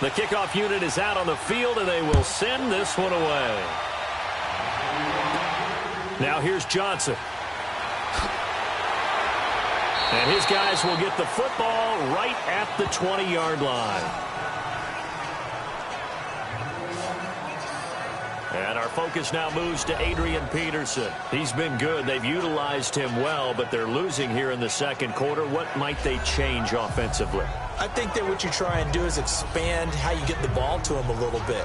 The kickoff unit is out on the field, and they will send this one away. Now here's Johnson. And his guys will get the football right at the 20-yard line. And our focus now moves to Adrian Peterson. He's been good. They've utilized him well, but they're losing here in the second quarter. What might they change offensively? I think that what you try and do is expand how you get the ball to him a little bit.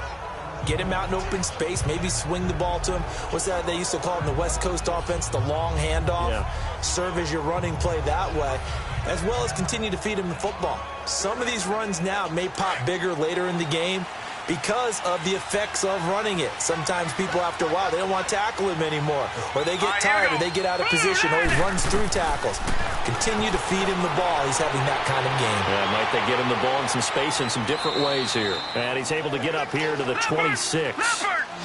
Get him out in open space, maybe swing the ball to him. What's that they used to call in the West Coast offense, the long handoff? Yeah. Serve as your running play that way, as well as continue to feed him the football. Some of these runs now may pop bigger later in the game because of the effects of running it. Sometimes people, after a while, they don't want to tackle him anymore, or they get tired, or they get out of position, or he runs through tackles. Continue to feed him the ball. He's having that kind of game. Yeah, might they get him the ball in some space in some different ways here. And he's able to get up here to the 26.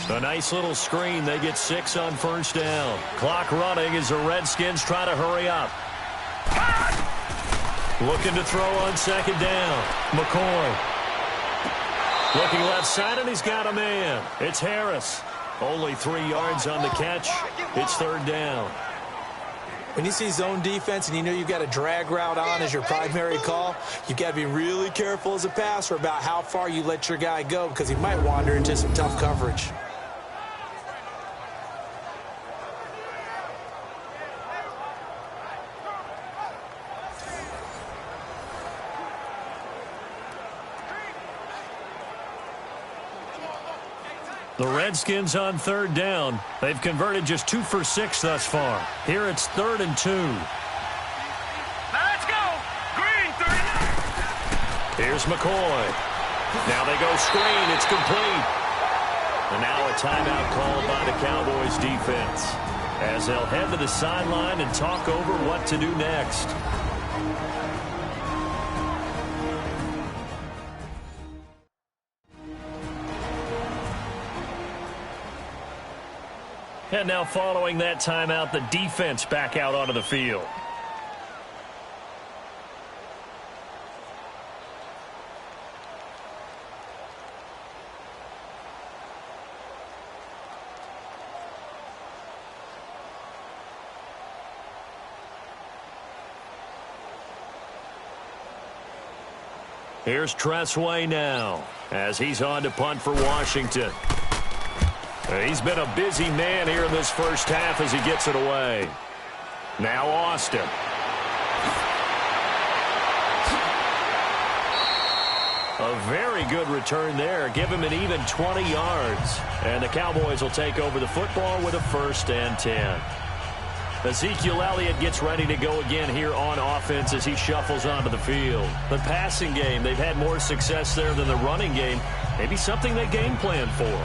A nice little screen. They get 6 on first down. Clock running as the Redskins try to hurry up. Looking to throw on second down. McCoy. Looking left side, and he's got a man. It's Harris. Only 3 yards on the catch. It's third down. When you see zone defense and you know you've got a drag route on as your primary call, you've got to be really careful as a passer about how far you let your guy go because he might wander into some tough coverage. The Redskins on third down. They've converted just 2 for 6 thus far. Here it's 3rd and 2. Let's go. Green 39. Here's McCoy. Now they go screen. It's complete. And now a timeout called by the Cowboys defense as they'll head to the sideline and talk over what to do next. And now following that timeout, the defense back out onto the field. Here's Tressway now as he's on to punt for Washington. He's been a busy man here in this first half as he gets it away. Now Austin. A very good return there. Give him an even 20 yards. And the Cowboys will take over the football with a 1st and 10. Ezekiel Elliott gets ready to go again here on offense as he shuffles onto the field. The passing game, they've had more success there than the running game. Maybe something they game plan for.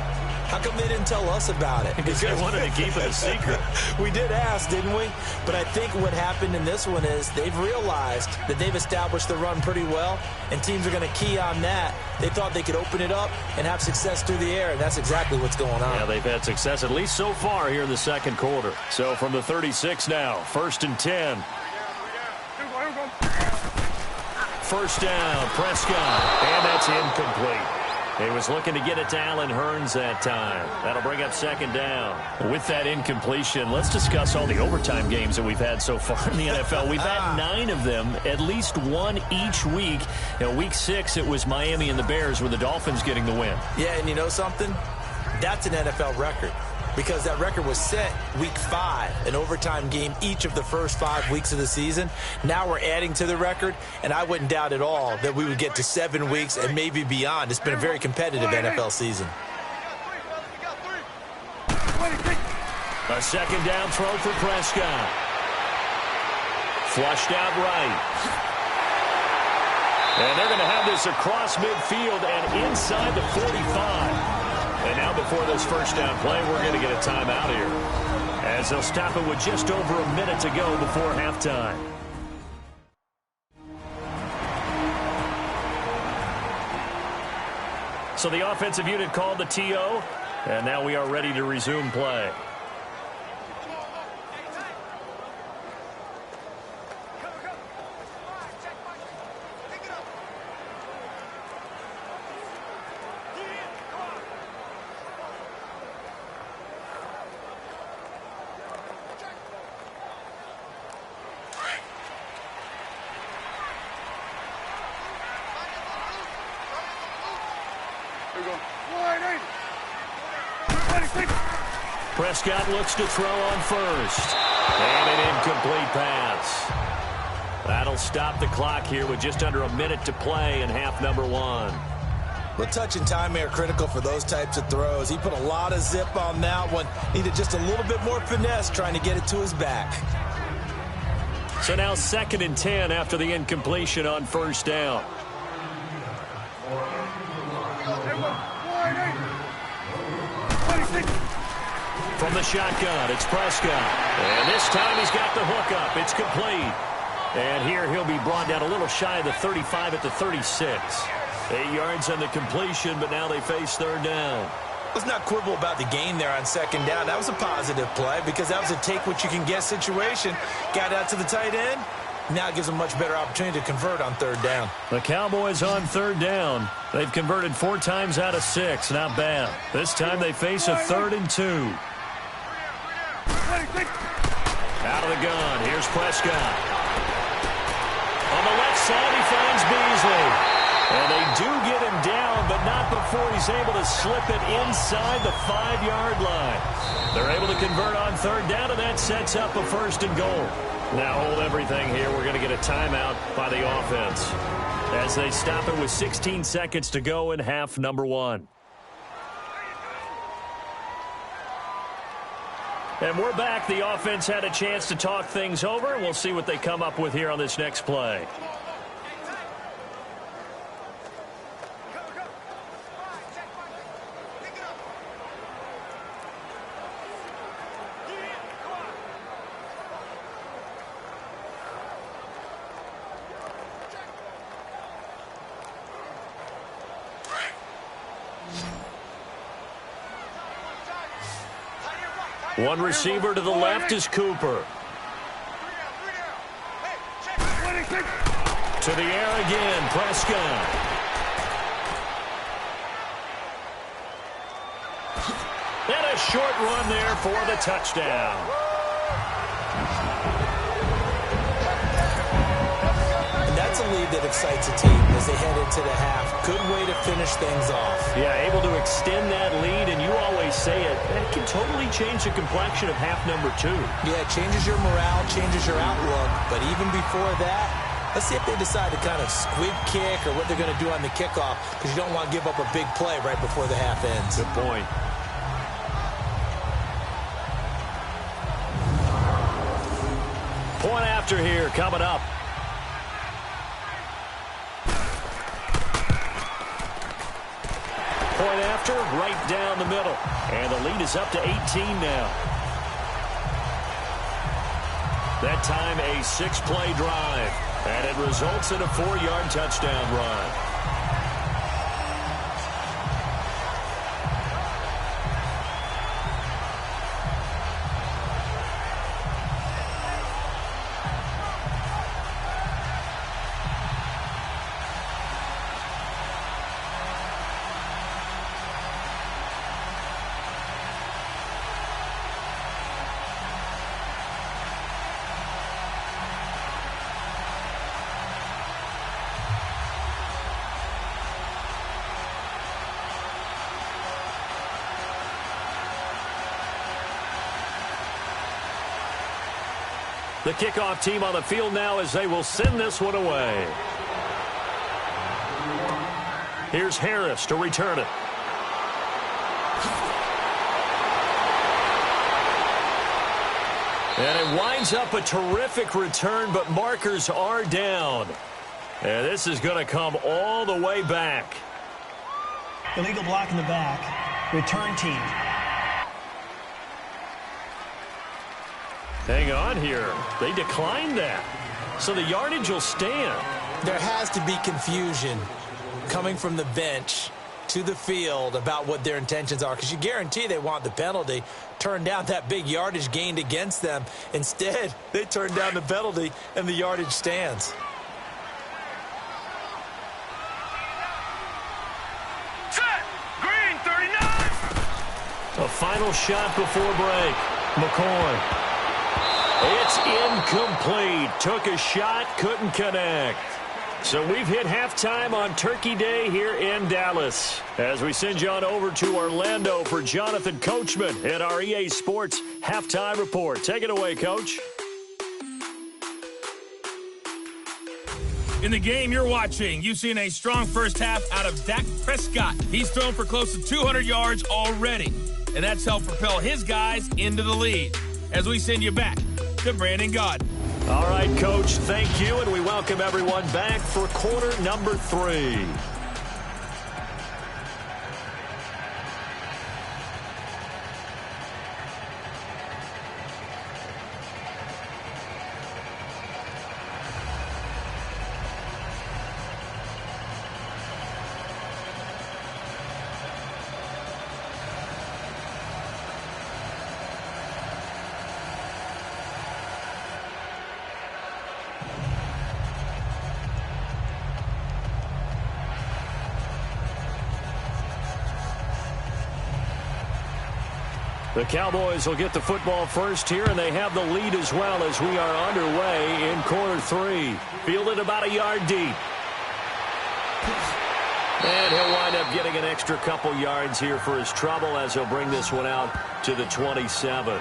How come they didn't tell us about it? Because they wanted to keep it a secret. We did ask, didn't we? But I think what happened in this one is they've realized that they've established the run pretty well, and teams are going to key on that. They thought they could open it up and have success through the air, and that's exactly what's going on. Yeah, they've had success at least so far here in the second quarter. So from the 36 now, 1st and 10. 1st down, Prescott, and that's incomplete. He was looking to get it to Allen Hurns that time. That'll bring up 2nd down. With that incompletion, let's discuss all the overtime games that we've had so far in the NFL. We've had 9 of them, at least 1 each week. Week 6, it was Miami and the Bears with the Dolphins getting the win. Yeah, and you know something? That's an NFL record because that record was set week 5, an overtime game each of the first 5 weeks of the season. Now we're adding to the record, and I wouldn't doubt at all that we would get to 7 weeks and maybe beyond. It's been a very competitive NFL season. A 2nd down throw for Prescott. Flushed out right. And they're going to have this across midfield and inside the 45. And now before this 1st down play, we're going to get a timeout here as they'll stop it with just over a minute to go before halftime. So the offensive unit called the TO, and now we are ready to resume play. Prescott looks to throw on first. And an incomplete pass. That'll stop the clock here with just under a minute to play in half number 1. Well, touch and timing are critical for those types of throws. He put a lot of zip on that one. Needed just a little bit more finesse trying to get it to his back. So now 2nd and 10 after the incompletion on 1st down. From the shotgun, it's Prescott. And this time he's got the hook up. It's complete. And here he'll be brought down a little shy of the 35 at the 36. 8 yards on the completion, but now they face 3rd down. Let's not quibble about the gain there on 2nd down. That was a positive play because that was a take-what-you-can-get situation. Got out to the tight end. Now it gives them a much better opportunity to convert on 3rd down. The Cowboys on 3rd down. They've converted 4 times out of 6. Not bad. This time they face a 3rd and 2. Out of the gun, here's Prescott. On the left side, he finds Beasley. And they do get him down, but not before he's able to slip it inside the 5-yard line. They're able to convert on 3rd down, and that sets up a 1st and goal. Now hold everything here. We're going to get a timeout by the offense as they stop it with 16 seconds to go in half number 1. And we're back. The offense had a chance to talk things over, and we'll see what they come up with here on this next play. One receiver to the left is Cooper. To the air again, Prescott. And a short run there for the touchdown. That's a lead that excites a team as they head into the half. Good way to finish things off. Yeah, able to extend that lead, and you always say it, that can totally change the complexion of half number 2. Yeah, it changes your morale, changes your outlook. But even before that, let's see if they decide to kind of squib kick or what they're going to do on the kickoff, because you don't want to give up a big play right before the half ends. Good point. Point after here coming up. Point after, right down the middle. And the lead is up to 18 now. That time a 6-play drive. And it results in a 4-yard touchdown run. The kickoff team on the field now as they will send this one away. Here's Harris to return it. And it winds up a terrific return, but markers are down. And this is going to come all the way back. Illegal block in the back. Return team. Hang on here. They declined that. So the yardage will stand. There has to be confusion coming from the bench to the field about what their intentions are, because you guarantee they want the penalty. Turn down that big yardage gained against them. Instead, they turn down the penalty, and the yardage stands. Set! Green, 39! A final shot before break. McCoy. It's incomplete. Took a shot, couldn't connect. So we've hit halftime on Turkey Day here in Dallas. As we send you on over to Orlando for Jonathan Coachman at our EA Sports Halftime Report. Take it away, Coach. In the game you're watching, you've seen a strong first half out of Dak Prescott. He's thrown for close to 200 yards already, and that's helped propel his guys into the lead. As we send you back to Brandon Gaudin. All right, Coach, thank you, and we welcome everyone back for quarter number 3. The Cowboys will get the football first here, and they have the lead as well as we are underway in quarter 3. Fielded about a yard deep. And he'll wind up getting an extra couple yards here for his trouble as he'll bring this one out to the 27.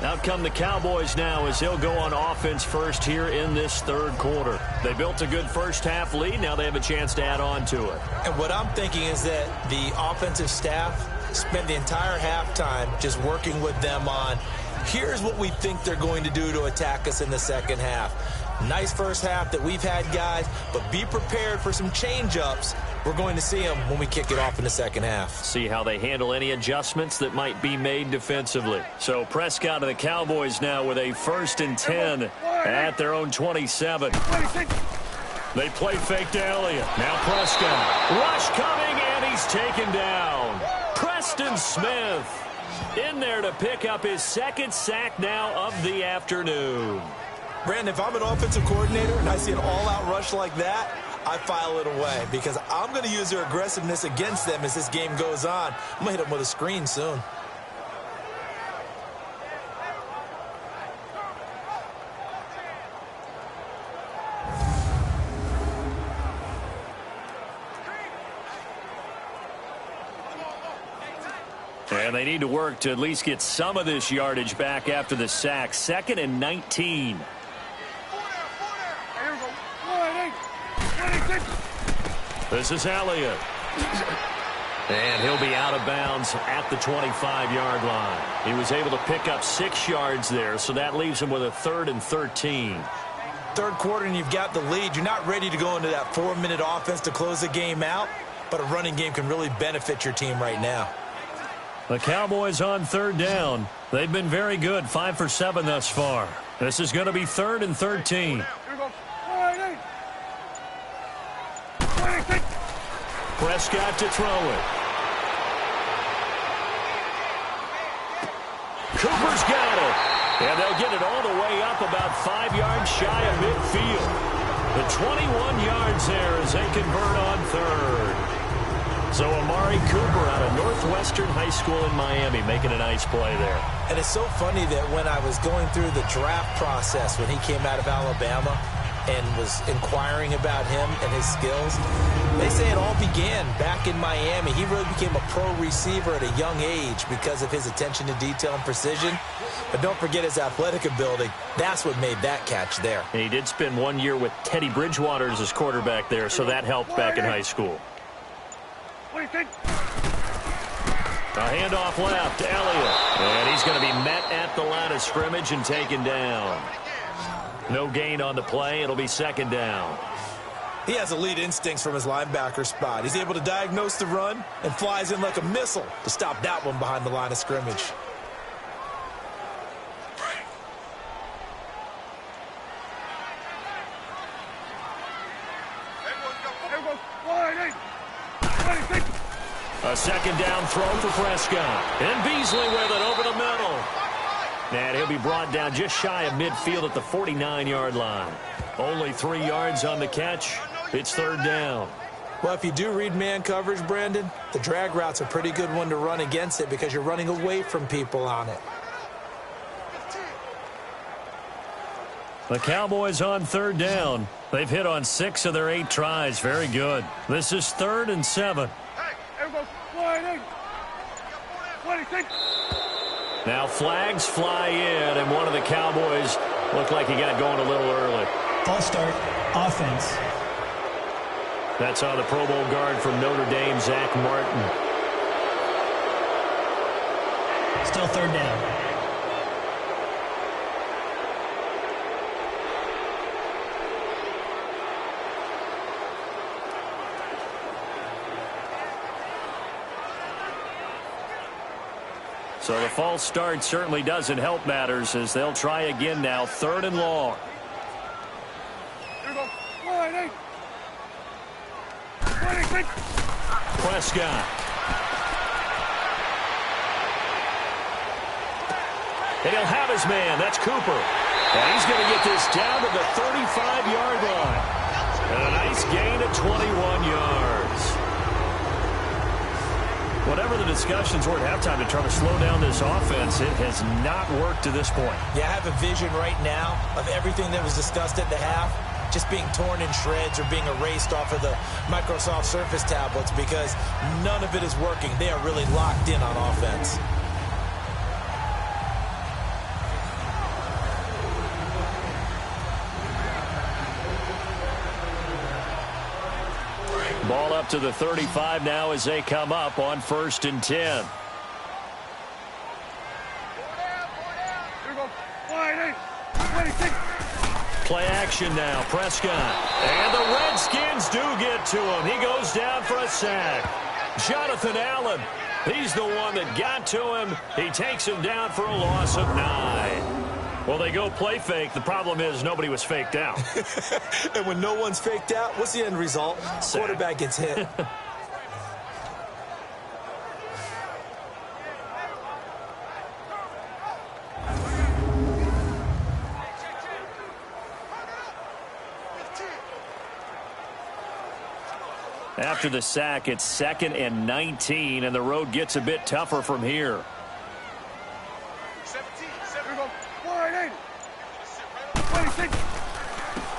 Out come the Cowboys now as they'll go on offense first here in this third quarter. They built a good first half lead. Now they have a chance to add on to it. And what I'm thinking is that the offensive staff spent the entire halftime just working with them on, here's what we think they're going to do to attack us in the second half. Nice first half that we've had, guys, but be prepared for some change-ups. We're going to see them when we kick it off in the second half. See how they handle any adjustments that might be made defensively. So Prescott of the Cowboys now with a 1st and 10 at their own 27. They play fake to Elliott. Now Prescott. Rush coming, and he's taken down. Preston Smith in there to pick up his 2nd sack now of the afternoon. Brandon, if I'm an offensive coordinator and I see an all-out rush like that, I file it away because I'm going to use their aggressiveness against them as this game goes on. I'm going to hit them with a screen soon. And they need to work to at least get some of this yardage back after the sack. 2nd and 19. This is Elliott. And he'll be out of bounds at the 25-yard line. He was able to pick up 6 yards there, so that leaves him with a 3rd and 13. Third quarter and you've got the lead. You're not ready to go into that 4-minute offense to close the game out, but a running game can really benefit your team right now. The Cowboys on 3rd down. They've been very good, 5 for 7 thus far. This is going to be 3rd and 13. Prescott to throw it. Cooper's got it. And they'll get it all the way up about 5 yards shy of midfield. The 21 yards there as they convert on 3rd. So Amari Cooper out of Northwestern High School in Miami making a nice play there. And it's so funny that when I was going through the draft process when he came out of Alabama and was inquiring about him and his skills, they say it all began back in Miami. He really became a pro receiver at a young age because of his attention to detail and precision. But don't forget his athletic ability. That's what made that catch there. And he did spend 1 year with Teddy Bridgewater as his quarterback there, so that helped back in high school. A handoff left, Elliott. And he's going to be met at the line of scrimmage and taken down. No gain on the play. It'll be 2nd down. He has elite instincts from his linebacker spot. He's able to diagnose the run and flies in like a missile to stop that one behind the line of scrimmage. A 2nd down throw for Prescott. And Beasley with it over the middle. And he'll be brought down just shy of midfield at the 49-yard line. Only 3 yards on the catch. It's 3rd down. Well, if you do read man coverage, Brandon, the drag route's a pretty good one to run against it because you're running away from people on it. The Cowboys on 3rd down. They've hit on 6 of their 8 tries. Very good. This is 3rd and 7. Now flags fly in, and one of the Cowboys looked like he got going a little early. False start, offense. That's on the Pro Bowl guard from Notre Dame, Zach Martin. Still 3rd down. So the false start certainly doesn't help matters as they'll try again now, 3rd and long. Prescott. And he'll have his man. That's Cooper. And he's going to get this down to the 35-yard line. And a nice gain of 21 yards. Whatever the discussions were at halftime to try to slow down this offense, it has not worked to this point. Yeah, I have a vision right now of everything that was discussed at the half just being torn in shreds or being erased off of the Microsoft Surface tablets because none of it is working. They are really locked in on offense. Ball up to the 35 now as they come up on 1st and 10. Play action now. Prescott. And the Redskins do get to him. He goes down for a sack. Jonathan Allen. He's the one that got to him. He takes him down for a loss of 9. Well, they go play fake. The problem is nobody was faked out. And when no one's faked out, what's the end result? Sack. Quarterback gets hit. After the sack, it's 2nd and 19, and the road gets a bit tougher from here. 17.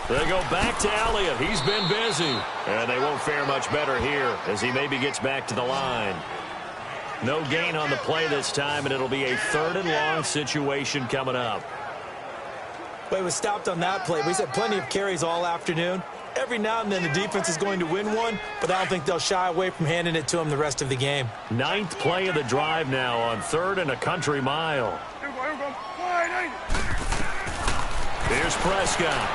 They go back to Elliott. He's been busy. And they won't fare much better here as he maybe gets back to the line. No gain on the play this time, and it'll be a 3rd and long situation coming up. But he was stopped on that play. He's had plenty of carries all afternoon. Every now and then the defense is going to win one, but I don't think they'll shy away from handing it to him the rest of the game. 9th play of the drive now on 3rd and a country mile. Here's Prescott.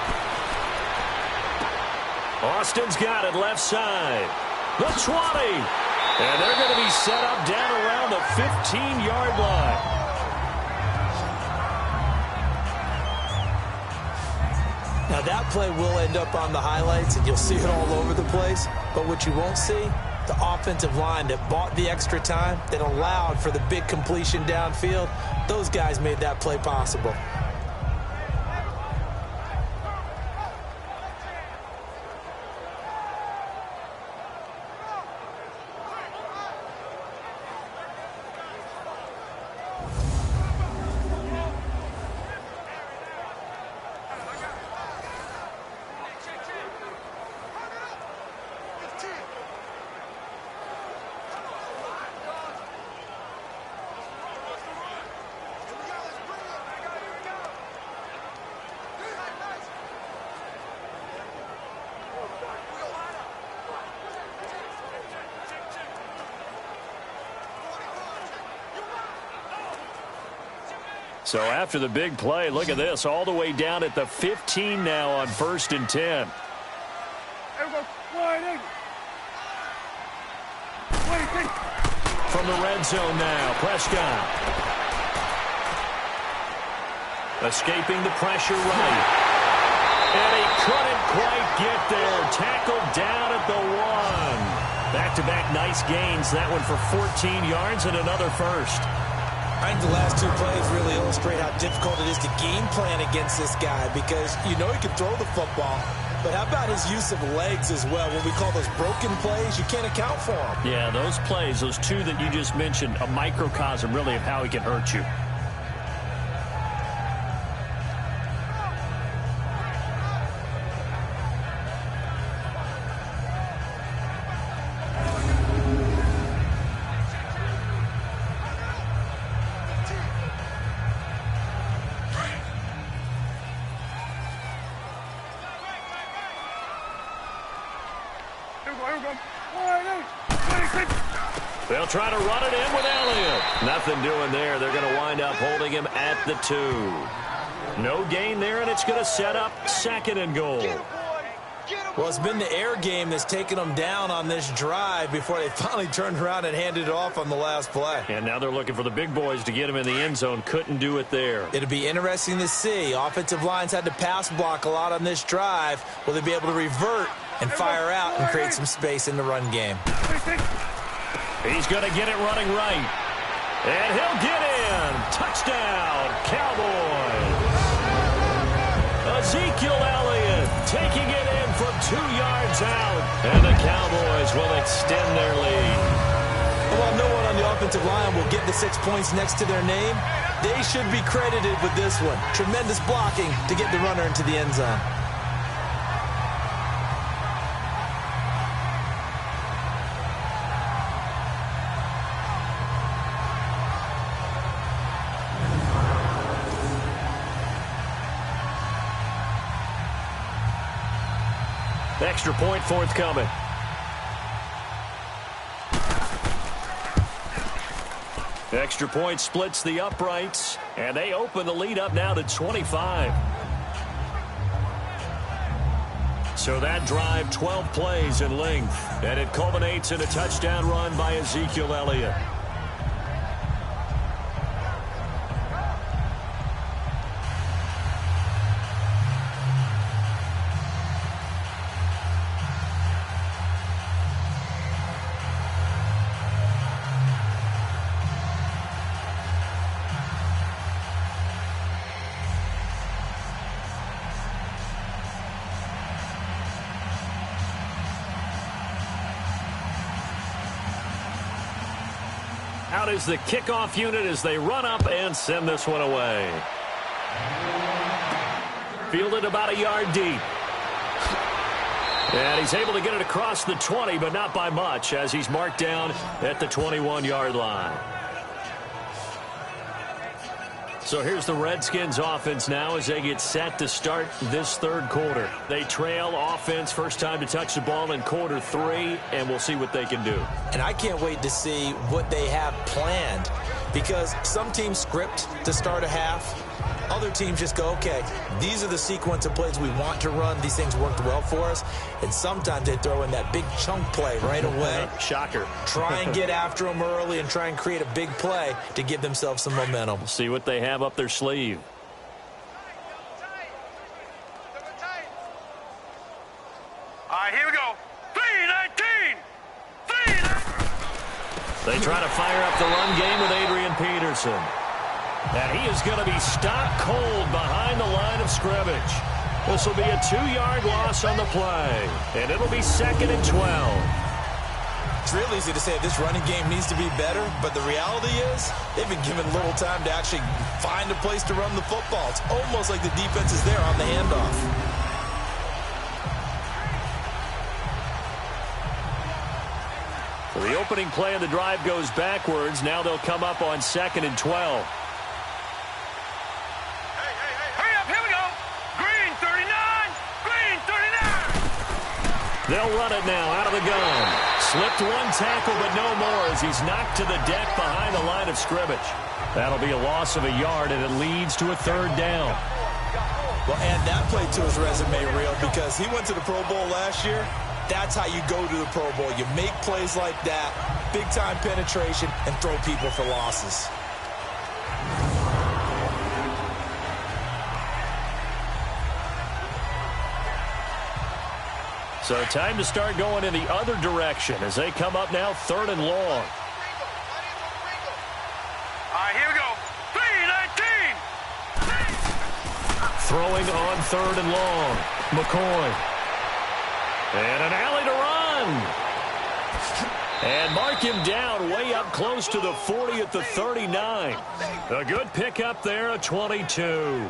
Austin's got it left side. The 20. And they're going to be set up down around the 15-yard line. Now, that play will end up on the highlights, and you'll see it all over the place. But what you won't see, the offensive line that bought the extra time, that allowed for the big completion downfield, those guys made that play possible. So after the big play, look at this, all the way down at the 15 now on 1st and 10. From the red zone now, Prescott. Escaping the pressure right. And he couldn't quite get there. Tackled down at the 1. Back-to-back nice gains. That one for 14 yards and another first. I think the last 2 plays really illustrate how difficult it is to game plan against this guy because you know he can throw the football, but how about his use of legs as well? When we call those broken plays, you can't account for them. Yeah, those plays, those 2 that you just mentioned, a microcosm really of how he can hurt you. They'll try to run it in with Elliott. Nothing doing there. They're going to wind up holding him at the 2. No gain there, and it's going to set up 2nd and goal. Well, it's been the air game that's taken them down on this drive before they finally turned around and handed it off on the last play. And now they're looking for the big boys to get him in the end zone. Couldn't do it there. It'll be interesting to see. Offensive lines had to pass block a lot on this drive. Will they be able to revert and fire out and create some space in the run game? He's going to get it running right. And he'll get in. Touchdown, Cowboys. Ezekiel Elliott taking it in from 2 yards out. And the Cowboys will extend their lead. While no one on the offensive line will get the 6 points next to their name, they should be credited with this one. Tremendous blocking to get the runner into the end zone. Extra point forthcoming. Extra point splits the uprights, and they open the lead up now to 25. So that drive, 12 plays in length, and it culminates in a touchdown run by Ezekiel Elliott. Out is the kickoff unit as they run up and send this one away. Fielded about a yard deep. And he's able to get it across the 20, but not by much, as he's marked down at the 21-yard line. So here's the Redskins offense now as they get set to start this third quarter. They trail offense, first time to touch the ball in quarter 3, and we'll see what they can do. And I can't wait to see what they have planned, because some teams script to start a half. Other teams just go, okay, these are the sequence of plays we want to run. These things worked well for us. And sometimes they throw in that big chunk play right away. Shocker. Try and get after them early and try and create a big play to give themselves some momentum. See what they have up their sleeve. All right, here we go. 3-19. 3-19. They try to fire up the run game with Adrian Peterson. And he is going to be stopped cold behind the line of scrimmage. This will be a 2-yard loss on the play. And it'll be 2nd and 12. It's real easy to say this running game needs to be better, but the reality is they've been given little time to actually find a place to run the football. It's almost like the defense is there on the handoff. The opening play of the drive goes backwards. Now they'll come up on 2nd and 12. They'll run it now out of the gun. Slipped one tackle, but no more as he's knocked to the deck behind the line of scrimmage. That'll be a loss of a yard, and it leads to a 3rd down. Well, add that play to his resume, Real, because he went to the Pro Bowl last year. That's how you go to the Pro Bowl. You make plays like that, big-time penetration, and throw people for losses. So time to start going in the other direction as they come up now 3rd and long. All right, here we go. 3-19. Throwing on 3rd and long. McCoy. And an alley to run. And mark him down way up close to the 40 at the 39. A good pickup there, a 22.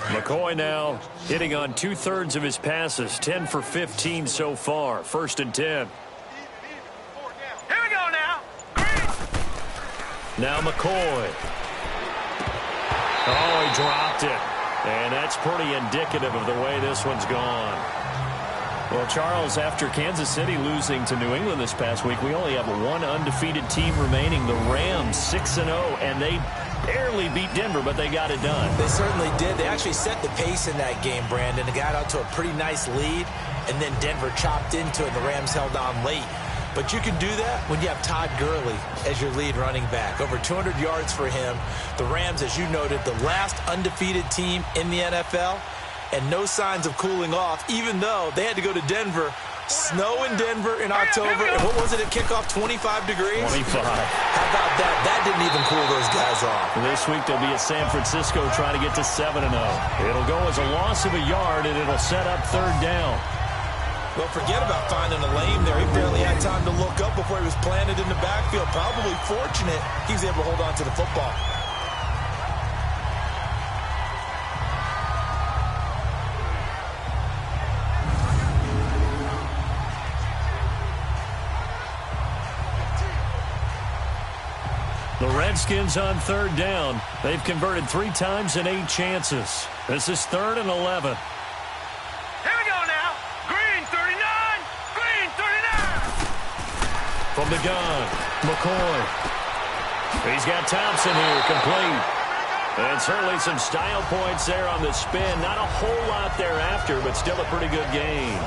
McCoy now hitting on 2/3 of his passes, 10 for 15 so far. 1st and 10. Here we go now. Now McCoy. Oh, he dropped it. And that's pretty indicative of the way this one's gone. Well, Charles, after Kansas City losing to New England this past week, we only have one undefeated team remaining, the Rams, 6-0, and they barely beat Denver, but they got it done. They certainly did. They actually set the pace in that game, Brandon. They got out to a pretty nice lead, and then Denver chopped into it, and the Rams held on late. But you can do that when you have Todd Gurley as your lead running back. Over 200 yards for him. The Rams, as you noted, the last undefeated team in the NFL, and no signs of cooling off, even though they had to go to Denver. Snow in Denver in October. And what was it at kickoff? 25 degrees? 25. How about that? That didn't even cool those guys off. This week they'll be at San Francisco trying to get to 7-0. It'll go as a loss of a yard, and it'll set up 3rd down. Well, forget about finding a lane there. He barely had time to look up before he was planted in the backfield. Probably fortunate he was able to hold on to the football. The Redskins on third down. They've converted 3 times in 8 chances. This is 3rd and 11. Here we go now. Green 39. Green 39. From the gun, McCoy. He's got Thompson here, complete. And certainly some style points there on the spin. Not a whole lot thereafter, but still a pretty good game.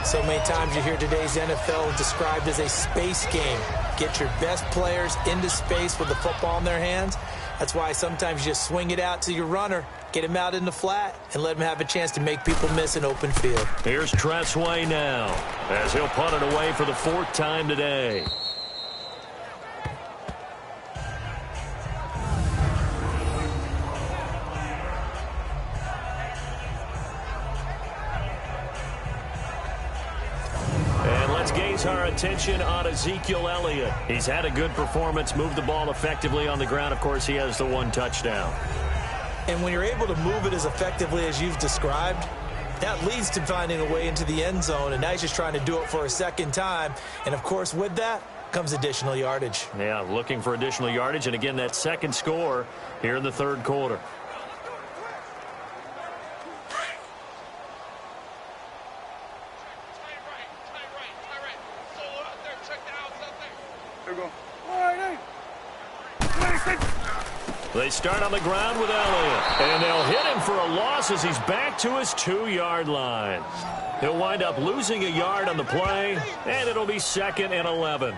So many times you hear today's NFL described as a space game. Get your best players into space with the football in their hands. That's why sometimes you just swing it out to your runner, get him out in the flat, and let him have a chance to make people miss an open field. Here's Tressway now, as he'll punt it away for the 4th time today. Our attention on Ezekiel Elliott. He's had a good performance, moved the ball effectively on the ground. Of course, he has the 1 touchdown. And when you're able to move it as effectively as you've described, that leads to finding a way into the end zone, and now he's just trying to do it for a 2nd time. And, of course, with that comes additional yardage. Yeah, looking for additional yardage, and again, that 2nd score here in the 3rd quarter. They start on the ground with Elliott, and they'll hit him for a loss as he's back to his 2-yard line. He'll wind up losing a yard on the play, and it'll be 2nd and 11.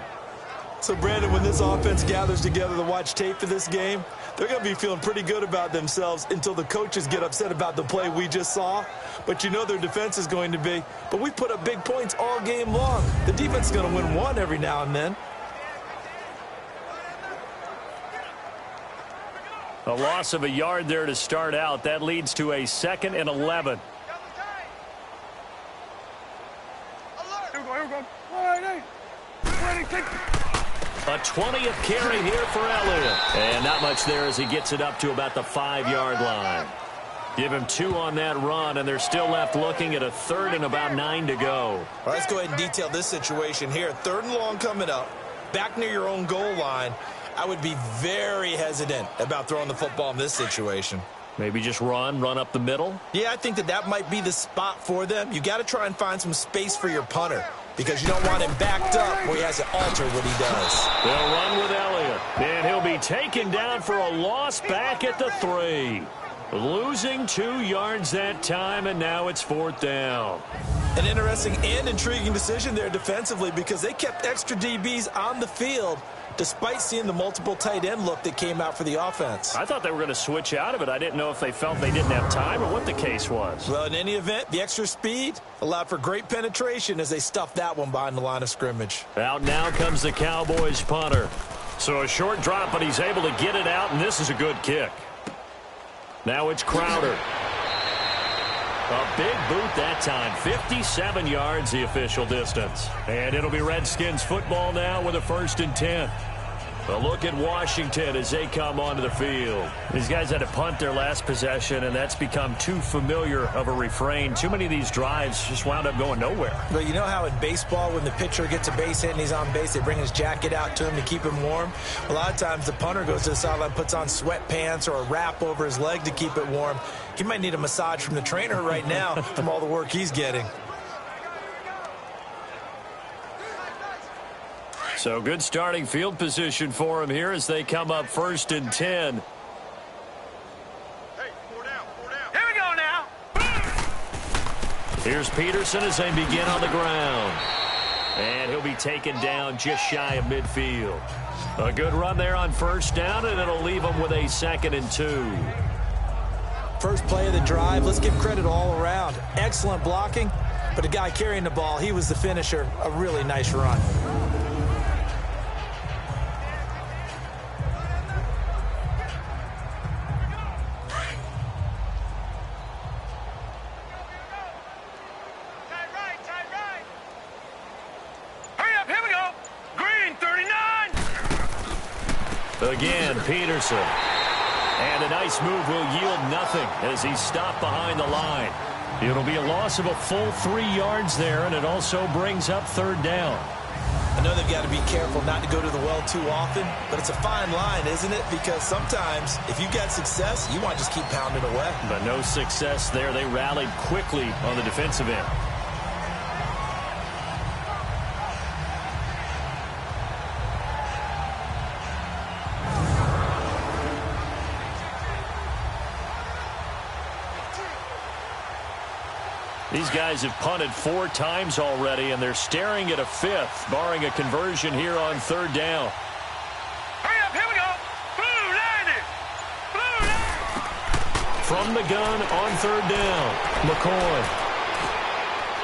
So, Brandon, when this offense gathers together to watch tape for this game, they're going to be feeling pretty good about themselves until the coaches get upset about the play we just saw. But you know their defense is going to be. But we put up big points all game long. The defense is going to win one every now and then. A loss of a yard there to start out. That leads to a 2nd and 11. A 20th carry here for Elliott. And not much there as he gets it up to about the 5-yard line. Give him 2 on that run, and they're still left looking at a 3rd and about 9 to go. All right, let's go ahead and detail this situation here. 3rd and long coming up. Back near your own goal line. I would be very hesitant about throwing the football in this situation. Maybe just run up the middle? Yeah, I think that might be the spot for them. You got to try and find some space for your punter because you don't want him backed up where he has to alter what he does. They'll run with Elliott, and he'll be taken down for a loss back at the 3. Losing 2 yards that time, and now it's 4th down. An interesting and intriguing decision there defensively because they kept extra DBs on the field despite seeing the multiple tight end look that came out for the offense. I thought they were going to switch out of it. I didn't know if they felt they didn't have time or what the case was. Well, in any event, the extra speed allowed for great penetration as they stuffed that one behind the line of scrimmage. Out now comes the Cowboys punter. So a short drop, but he's able to get it out, and this is a good kick. Now it's Crowder. A big boot that time. 57 yards the official distance. And it'll be Redskins football now with a 1st and 10. A look at Washington as they come onto the field. These guys had to punt their last possession, and that's become too familiar of a refrain. Too many of these drives just wound up going nowhere. But you know how in baseball, when the pitcher gets a base hit and he's on base, they bring his jacket out to him to keep him warm? A lot of times the punter goes to the sideline, puts on sweatpants or a wrap over his leg to keep it warm. He might need a massage from the trainer right now from all the work he's getting. So good starting field position for him here as they come up 1st and 10. Hey, 4 down. Here we go now. Here's Peterson as they begin on the ground. And he'll be taken down just shy of midfield. A good run there on 1st down, and it'll leave them with a 2nd and 2. First play of the drive, let's give credit all around. Excellent blocking, but the guy carrying the ball, he was the finisher. A really nice run. Again, Peterson. And a nice move will yield nothing as he's stopped behind the line. It'll be a loss of a full 3 yards there, and it also brings up third down. I know they've got to be careful not to go to the well too often, but it's a fine line, isn't it? Because sometimes if you get success, you want to just keep pounding away. But no success there. They rallied quickly on the defensive end. These guys have punted 4 times already, and they're staring at a 5th, barring a conversion here on third down. Hurry up, here we go. Blue landed. Blue landed. From the gun on third down, McCoy.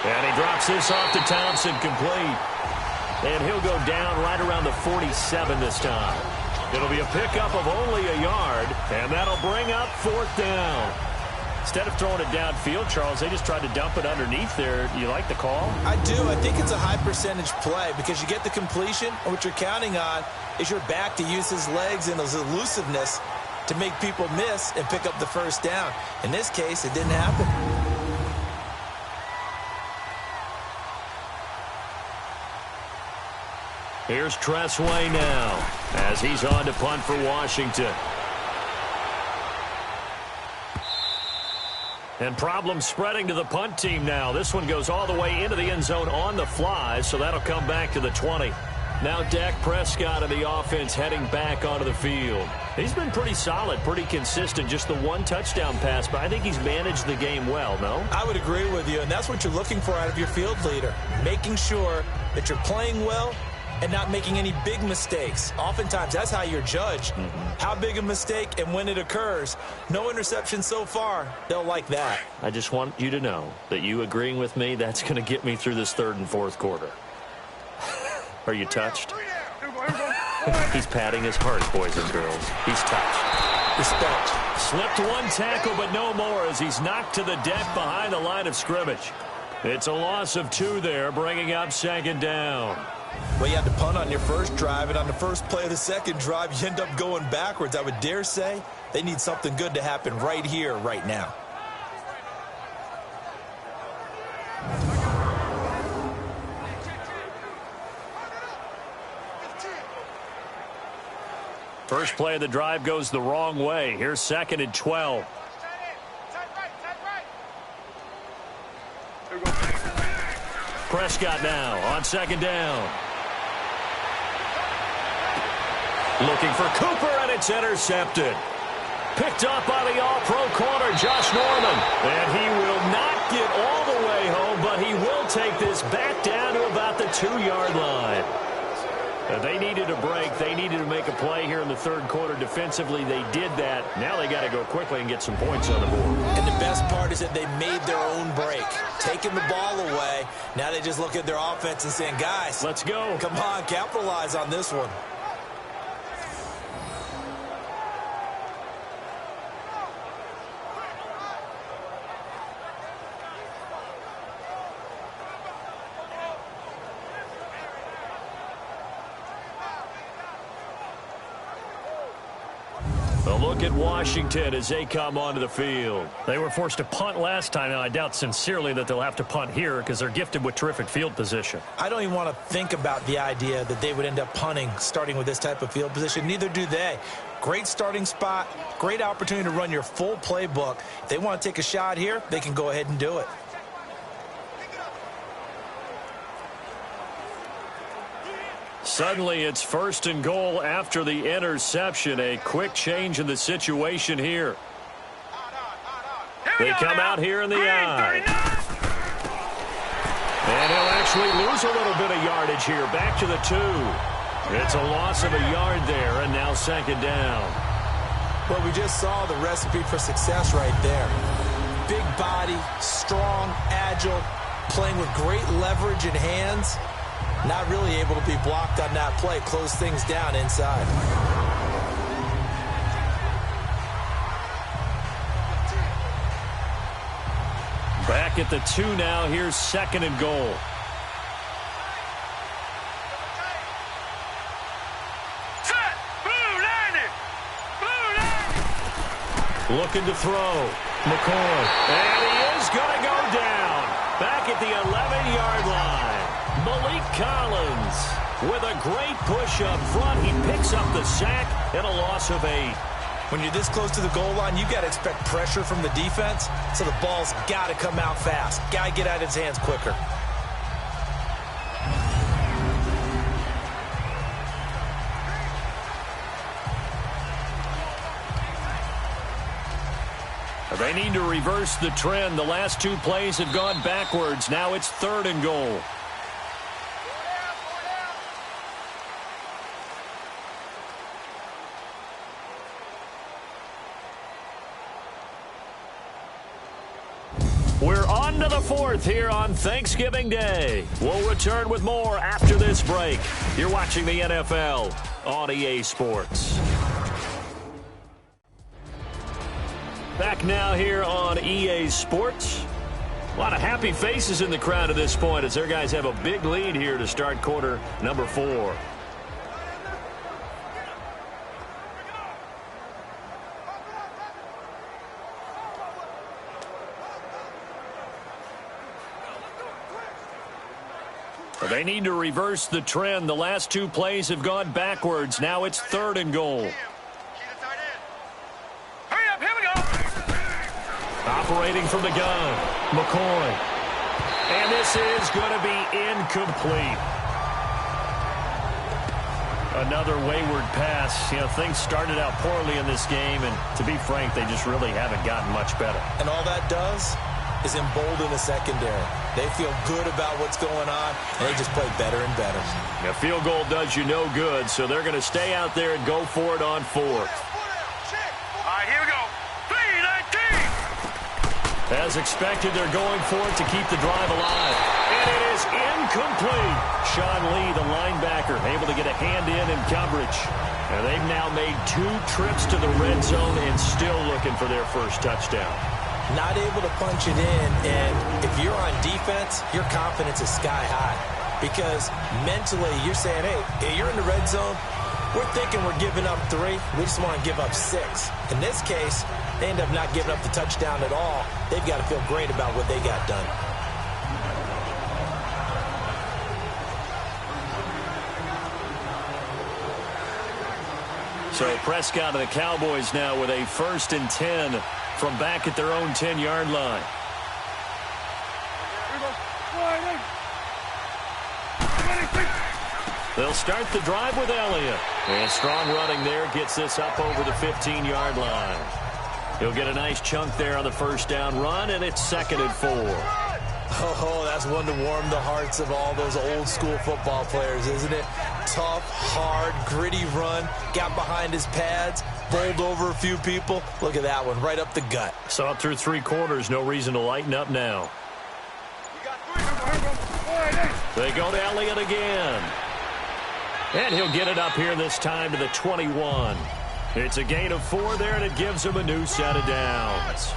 And he drops this off to Thompson, complete. And he'll go down right around the 47 this time. It'll be a pickup of only a yard, and that'll bring up fourth down. Instead of throwing it downfield, Charles, they just tried to dump it underneath there. You like the call? I do. I think it's a high percentage play because you get the completion, and what you're counting on is your back to use his legs and his elusiveness to make people miss and pick up the first down. In this case, it didn't happen. Here's Tressway now as he's on to punt for Washington. And problems spreading to the punt team now. This one goes all the way into the end zone on the fly, so that'll come back to the 20. Now Dak Prescott of the offense heading back onto the field. He's been pretty solid, pretty consistent, just the 1 touchdown pass, but I think he's managed the game well, no? I would agree with you, and that's what you're looking for out of your field leader, making sure that you're playing well and not making any big mistakes. Oftentimes, that's how you're judged. How big a mistake and when it occurs. No interception so far. They'll like that. I just want you to know that you agreeing with me, that's going to get me through this third and fourth quarter. Are you touched? He's patting his heart, boys and girls. He's touched. Respect. Slipped 1 tackle, but no more as he's knocked to the deck behind the line of scrimmage. It's a loss of 2 there, bringing up second down. Well, you had to punt on your first drive, and on the first play of the second drive, you end up going backwards. I would dare say they need something good to happen right here, right now. First play of the drive goes the wrong way. Here's second and 12. Prescott now on second down. Looking for Cooper, and it's intercepted. Picked up by the all-pro corner, Josh Norman. And he will not get all the way home, but he will take this back down to about the 2-yard line. They needed a break. They needed to make a play here in the third quarter. Defensively, they did that. Now they got to go quickly and get some points on the board. And the best part is that they made their own break. Taking the ball away. Now they just look at their offense and saying, guys, let's go. Come on, capitalize on this one. A look at Washington as they come onto the field. They were forced to punt last time, and I doubt sincerely that they'll have to punt here because they're gifted with terrific field position. I don't even want to think about the idea that they would end up punting starting with this type of field position. Neither do they. Great starting spot, great opportunity to run your full playbook. If they want to take a shot here, they can go ahead and do it. Suddenly, it's first and goal after the interception. A quick change in the situation here. They come out here in the eye. And he'll actually lose a little bit of yardage here. Back to the 2. It's a loss of a yard there, and now second down. Well, we just saw the recipe for success right there. Big body, strong, agile, playing with great leverage and hands. Not really able to be blocked on that play. Close things down inside. Back at the 2 now. Here's second and goal. Set. Blue landed. Looking to throw. McCoy. And he is going to go down. Back at the 11-yard line. Malik Collins with a great push up front. He picks up the sack and a loss of 8. When you're this close to the goal line, you got to expect pressure from the defense, so the ball's got to come out fast. Got to get out of his hands quicker. They need to reverse the trend. The last 2 plays have gone backwards. Now it's 3rd and goal. We're on to the 4th here on Thanksgiving Day. We'll return with more after this break. You're watching the NFL on EA Sports. Back now here on EA Sports. A lot of happy faces in the crowd at this point as their guys have a big lead here to start quarter number 4. They need to reverse the trend. The last 2 plays have gone backwards. Now it's 3rd and goal. Operating from the gun, McCoy. And this is going to be incomplete. Another wayward pass. You know, things started out poorly in this game, and to be frank, they just really haven't gotten much better. And all that does is embolden the secondary. They feel good about what's going on, and they just play better and better. A field goal does you no good, so they're going to stay out there and go for it on 4th. All right, here we go. 3-19. As expected, they're going for it to keep the drive alive. And it is incomplete. Sean Lee, the linebacker, able to get a hand in coverage. And they've now made 2 trips to the red zone and still looking for their first touchdown. Not able to punch it in, and if you're on defense, your confidence is sky high. Because mentally, you're saying, hey, you're in the red zone. We're thinking we're giving up 3. We just want to give up 6. In this case, they end up not giving up the touchdown at all. They've got to feel great about what they got done. So Prescott and the Cowboys now with a 1st and 10 from back at their own 10-yard line. They'll start the drive with Elliott. And strong running there gets this up over the 15-yard line. He'll get a nice chunk there on the first down run, and it's 2nd and 4. Oh, that's one to warm the hearts of all those old-school football players, isn't it? Tough, hard, gritty run, got behind his pads, bowled over a few people. Look at that one, right up the gut. Saw it through 3 quarters, no reason to lighten up now. They go to Elliott again. And he'll get it up here this time to the 21. It's a gain of 4 there, and it gives him a new set of downs.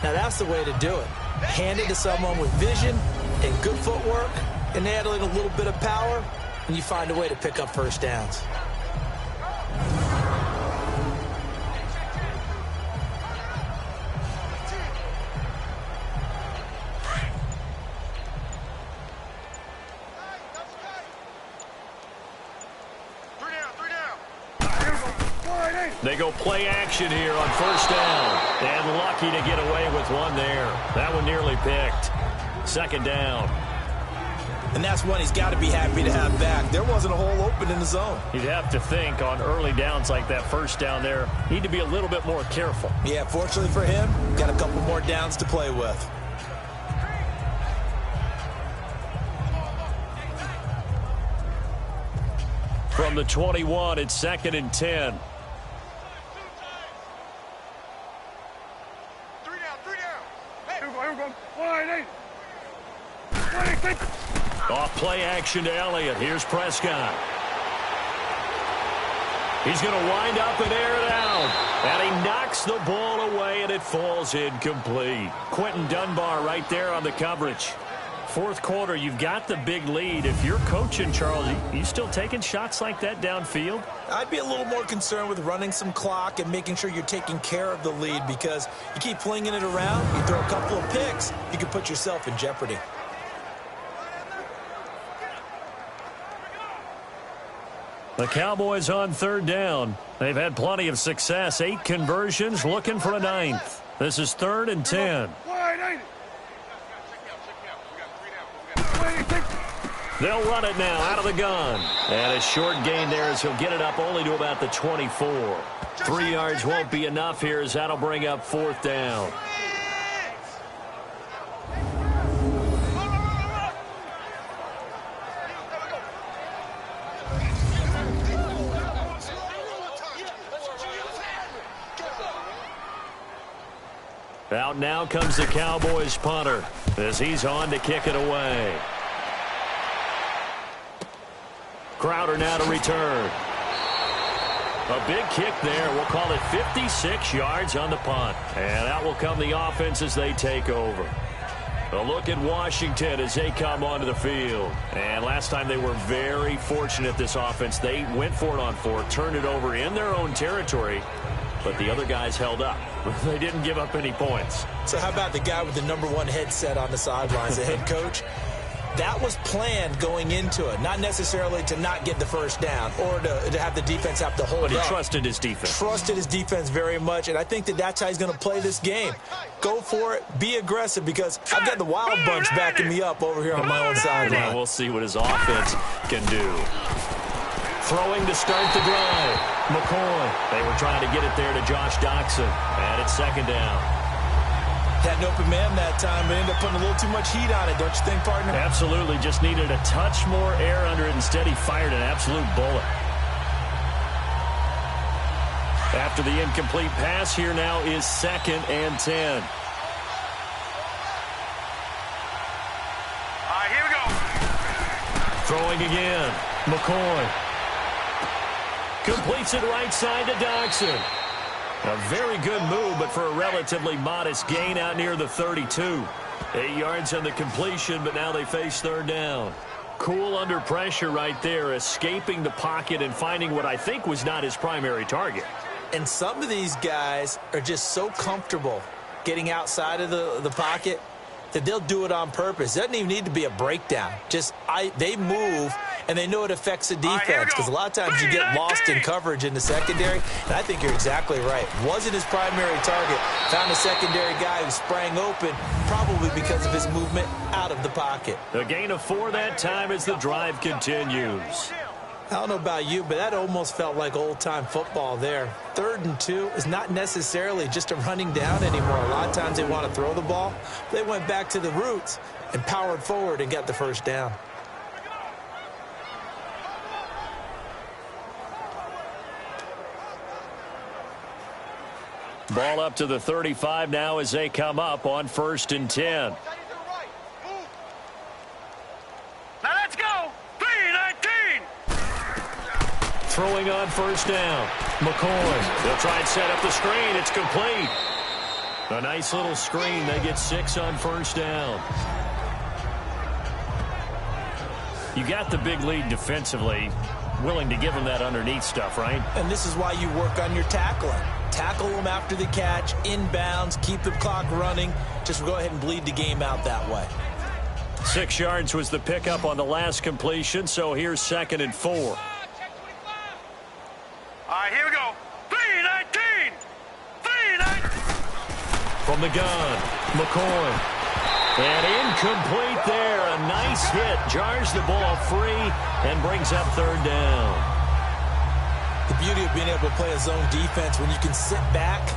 Now, that's the way to do it. Hand it to someone with vision and good footwork, and add in a little bit of power, and you find a way to pick up first downs. They go play action here on first down. And lucky to get away with one there. That one nearly picked. 2nd down. And that's one he's got to be happy to have back. There wasn't a hole open in the zone. You'd have to think on early downs like that first down there, need to be a little bit more careful. Yeah, fortunately for him, got a couple more downs to play with. From the 21, it's 2nd and 10. Off play action to Elliott. Here's Prescott. He's going to wind up and air it out. And he knocks the ball away, and it falls incomplete. Quentin Dunbar right there on the coverage. Fourth quarter, you've got the big lead. If you're coaching, Charles, you still taking shots like that downfield? I'd be a little more concerned with running some clock and making sure you're taking care of the lead, because you keep flinging it around, you throw a couple of picks, you can put yourself in jeopardy. The Cowboys on third down. They've had plenty of success. 8 conversions, looking for a 9th. This is 3rd and 10. They'll run it now out of the gun. And a short gain there as he'll get it up only to about the 24. 3 yards won't be enough here as that'll bring up 4th down. Out now comes the Cowboys punter as he's on to kick it away. Crowder now to return. A big kick there. We'll call it 56 yards on the punt. And out will come the offense as they take over. A look at Washington as they come onto the field. And last time they were very fortunate, this offense. They went for it on 4, turned it over in their own territory, but the other guys held up. They didn't give up any points. So how about the guy with the #1 headset on the sidelines, the head coach? That was planned going into it, not necessarily to not get the first down or to have the defense have to hold up. But he trusted his defense. Trusted his defense very much, and I think that's how he's going to play this game. Go for it. Be aggressive, because I've got the Wild Bunch backing me up over here on my own sideline. Yeah, we'll see what his offense can do. Throwing to start the drive. McCoy. They were trying to get it there to Josh Doxson, and it's 2nd down. Had an open man that time, but ended up putting a little too much heat on it, don't you think, partner? Absolutely. Just needed a touch more air under it. Instead, he fired an absolute bullet. After the incomplete pass, here now is 2nd and 10. All right, here we go. Throwing again. McCoy. Completes it right side to Doxson. A very good move, but for a relatively modest gain out near the 32. 8 yards on the completion, but now they face 3rd down. Cool under pressure right there, escaping the pocket and finding what I think was not his primary target. And some of these guys are just so comfortable getting outside of the pocket that they'll do it on purpose. It doesn't even need to be a breakdown. They move, and they know it affects the defense, because a lot of times you get lost in coverage in the secondary, and I think you're exactly right. Wasn't his primary target. Found a secondary guy who sprang open, probably because of his movement out of the pocket. A gain of 4 that time as the drive continues. I don't know about you, but that almost felt like old-time football there. 3rd and 2 is not necessarily just a running down anymore. A lot of times they want to throw the ball. They went back to the roots and powered forward and got the 1st down. Ball up to the 35 now as they come up on 1st and 10. Now let's go. 3-19. Throwing on 1st down. McCoy. They'll try and set up the screen. It's complete. A nice little screen. They get 6 on 1st down. You got the big lead defensively. Willing to give them that underneath stuff, right? And this is why you work on your tackling. Tackle them after the catch, inbounds, keep the clock running. Just go ahead and bleed the game out that way. 6 yards was the pickup on the last completion, so here's 2nd and 4. All right, here we go. 3-19. 3-19. From the gun, McCoy. And incomplete there. A nice hit. Jars the ball free and brings up 3rd down. The beauty of being able to play a zone defense, when you can sit back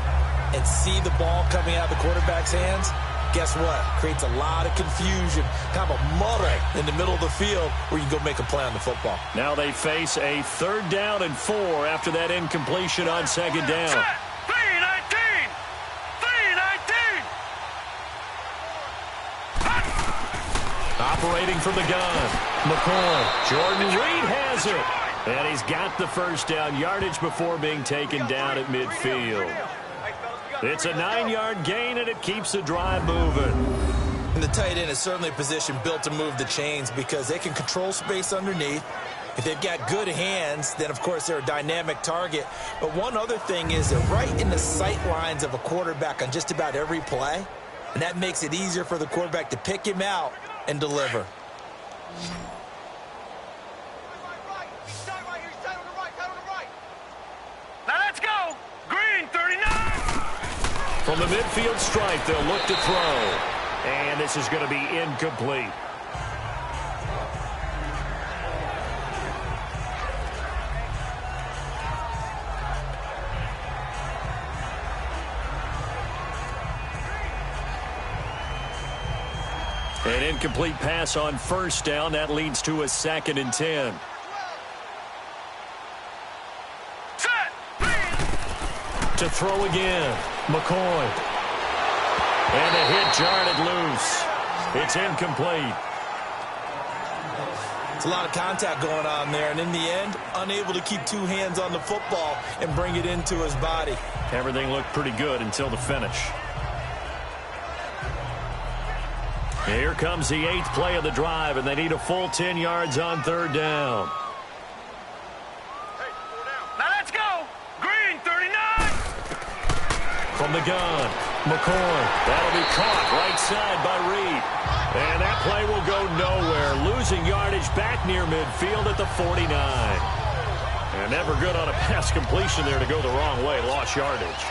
and see the ball coming out of the quarterback's hands, guess what? Creates a lot of confusion, kind of a muddle in the middle of the field where you can go make a play on the football. Now they face a 3rd down and 4 after that incompletion on 2nd down. 3-19. 3-19. Operating from the gun, McCoy. Jordan Reed has it. And he's got the 1st down, yardage before being taken down at midfield. It's a 9-yard gain, and it keeps the drive moving. And the tight end is certainly a position built to move the chains because they can control space underneath. If they've got good hands, then, of course, they're a dynamic target. But one other thing is they're right in the sight lines of a quarterback on just about every play, and that makes it easier for the quarterback to pick him out and deliver. Now let's go. Green 39. From the midfield stripe, they'll look to throw. And this is going to be incomplete. An incomplete pass on first down. That leads to a 2nd and 10. To throw again. McCoy. And the hit jarred it loose. It's incomplete. It's a lot of contact going on there, and in the end, unable to keep two hands on the football and bring it into his body. Everything looked pretty good until the finish. Here comes the 8th play of the drive, and they need a full 10 yards on 3rd down. Now let's go. Green 39. From the gun, McCoy. That'll be caught right side by Reed. And that play will go nowhere. Losing yardage back near midfield at the 49. And never good on a pass completion there to go the wrong way. Lost yardage.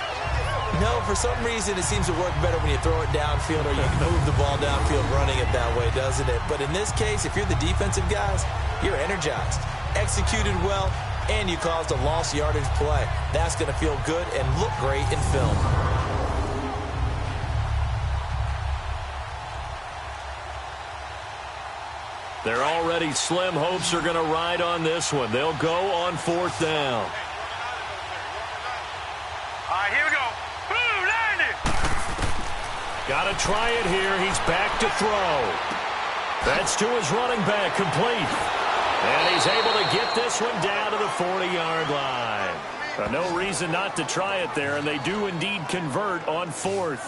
No, for some reason it seems to work better when you throw it downfield or you move the ball downfield running it that way, doesn't it? But in this case, if you're the defensive guys, you're energized, executed well, and you caused a lost yardage play. That's going to feel good and look great in film. They're already slim hopes are going to ride on this one. They'll go on 4th down. All right, here we go. Blue, line it. Got to try it here. He's back to throw. That's to his running back, complete. And he's able to get this one down to the 40-yard line. No reason not to try it there, and they do indeed convert on 4th.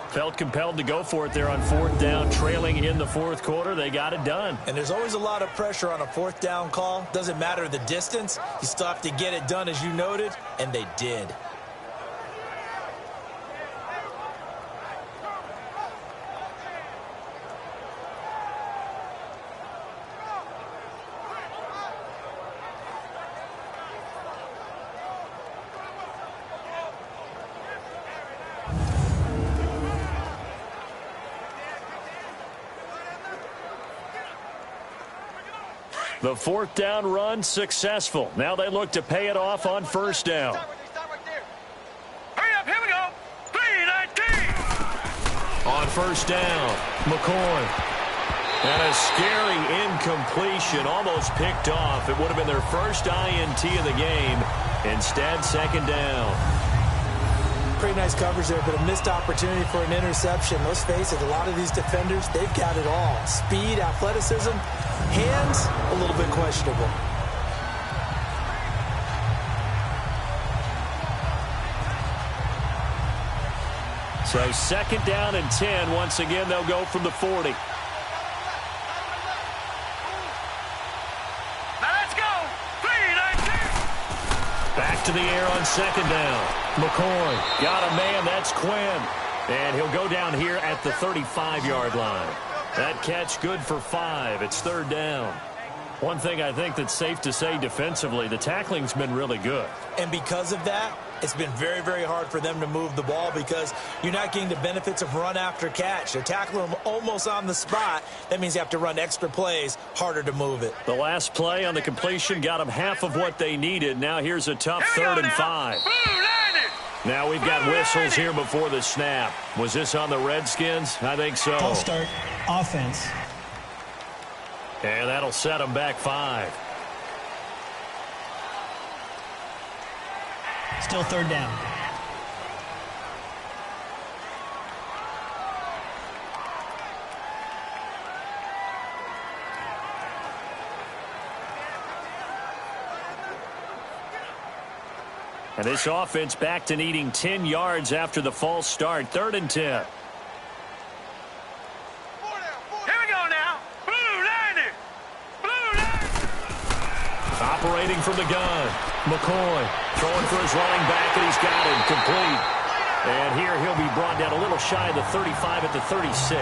Felt compelled to go for it there on 4th down, trailing in the 4th quarter. They got it done. And there's always a lot of pressure on a 4th down call. Doesn't matter the distance. You still have to get it done, as you noted, and they did. The 4th down run successful. Now they look to pay it off on 1st down. Hurry up, here we go. 319. On 1st down, McCoy. And a scary incompletion, almost picked off. It would have been their first INT of the game. Instead, 2nd down. Pretty nice coverage there, but a missed opportunity for an interception. Let's face it, a lot of these defenders, they've got it all. Speed, athleticism, hands, a little bit questionable. So 2nd down and 10. Once again, they'll go from the 40. Now let's go. 319. Back to the air on 2nd down. McCoy got a man. That's Quinn. And he'll go down here at the 35-yard line. That catch good for 5. It's 3rd down. One thing I think that's safe to say defensively, the tackling's been really good. And because of that, it's been very, very hard for them to move the ball because you're not getting the benefits of run after catch. They're tackling them almost on the spot. That means you have to run extra plays, harder to move it. The last play on the completion got them half of what they needed. Now here's a tough 3rd and 5. Blue, line it. Now we've got whistles here before the snap. Was this on the Redskins? I think so. False start, offense. And that'll set them back 5. Still 3rd down. And this offense back to needing 10 yards after the false start. 3rd and 10. Operating from the gun. McCoy throwing for his running back, and he's got it. Complete. And here he'll be brought down a little shy of the 35 at the 36.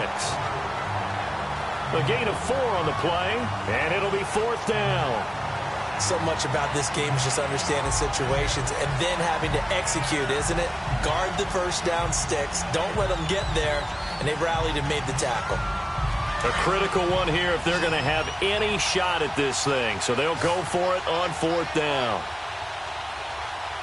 A gain of 4 on the play, and it'll be 4th down. So much about this game is just understanding situations and then having to execute, isn't it? Guard the first down sticks. Don't let them get there. And they rallied and made the tackle. A critical one here if they're going to have any shot at this thing. So they'll go for it on 4th down.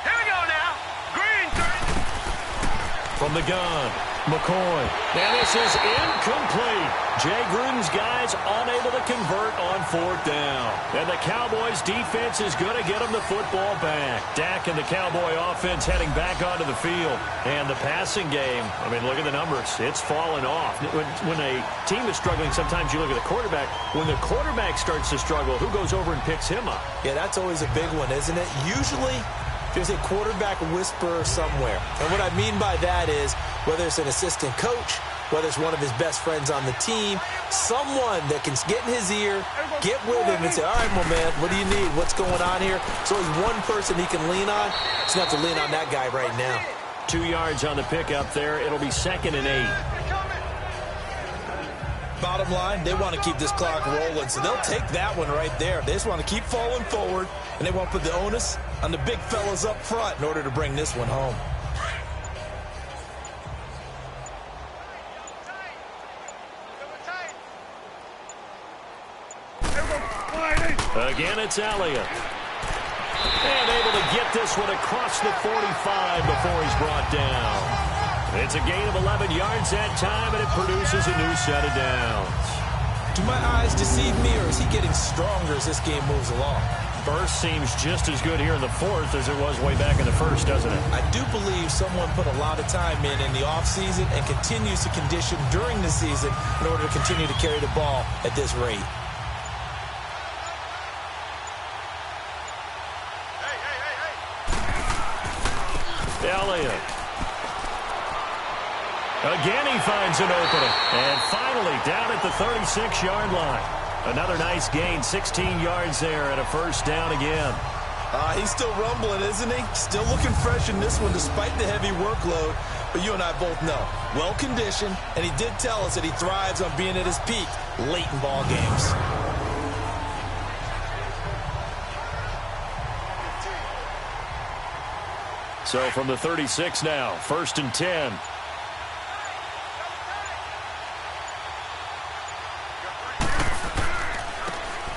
Here we go now. Green 30. From the gun, McCoy. And this is incomplete. Jay Gruden's guys unable to convert on 4th down. And the Cowboys defense is going to get them the football back. Dak and the Cowboy offense heading back onto the field. And the passing game, I mean, look at the numbers. It's fallen off. When a team is struggling, sometimes you look at the quarterback. When the quarterback starts to struggle, who goes over and picks him up? Yeah, that's always a big one, isn't it? Usually, there's a quarterback whisperer somewhere. And what I mean by that is, whether it's an assistant coach, whether it's one of his best friends on the team, someone that can get in his ear, get with him and say, all right, my man, what do you need? What's going on here? So there's one person he can lean on. He's going to have to lean on that guy right now. 2 yards on the pickup there. It'll be 2nd and 8. Bottom line, they want to keep this clock rolling, so they'll take that one right there. They just want to keep falling forward, and they want to put the onus on the big fellas up front in order to bring this one home. Again, it's Elliott. And able to get this one across the 45 before he's brought down. It's a gain of 11 yards that time, and it produces a new set of downs. Do my eyes deceive me, or is he getting stronger as this game moves along? First seems just as good here in the 4th as it was way back in the 1st, doesn't it? I do believe someone put a lot of time in the offseason and continues to condition during the season in order to continue to carry the ball at this rate. Elliott. Again, he finds an opening. And finally, down at the 36-yard line. Another nice gain, 16 yards there, and a 1st down again. He's still rumbling, isn't he? Still looking fresh in this one despite the heavy workload. But you and I both know, well-conditioned, and he did tell us that he thrives on being at his peak late in ball games. So from the 36 now, 1st and 10.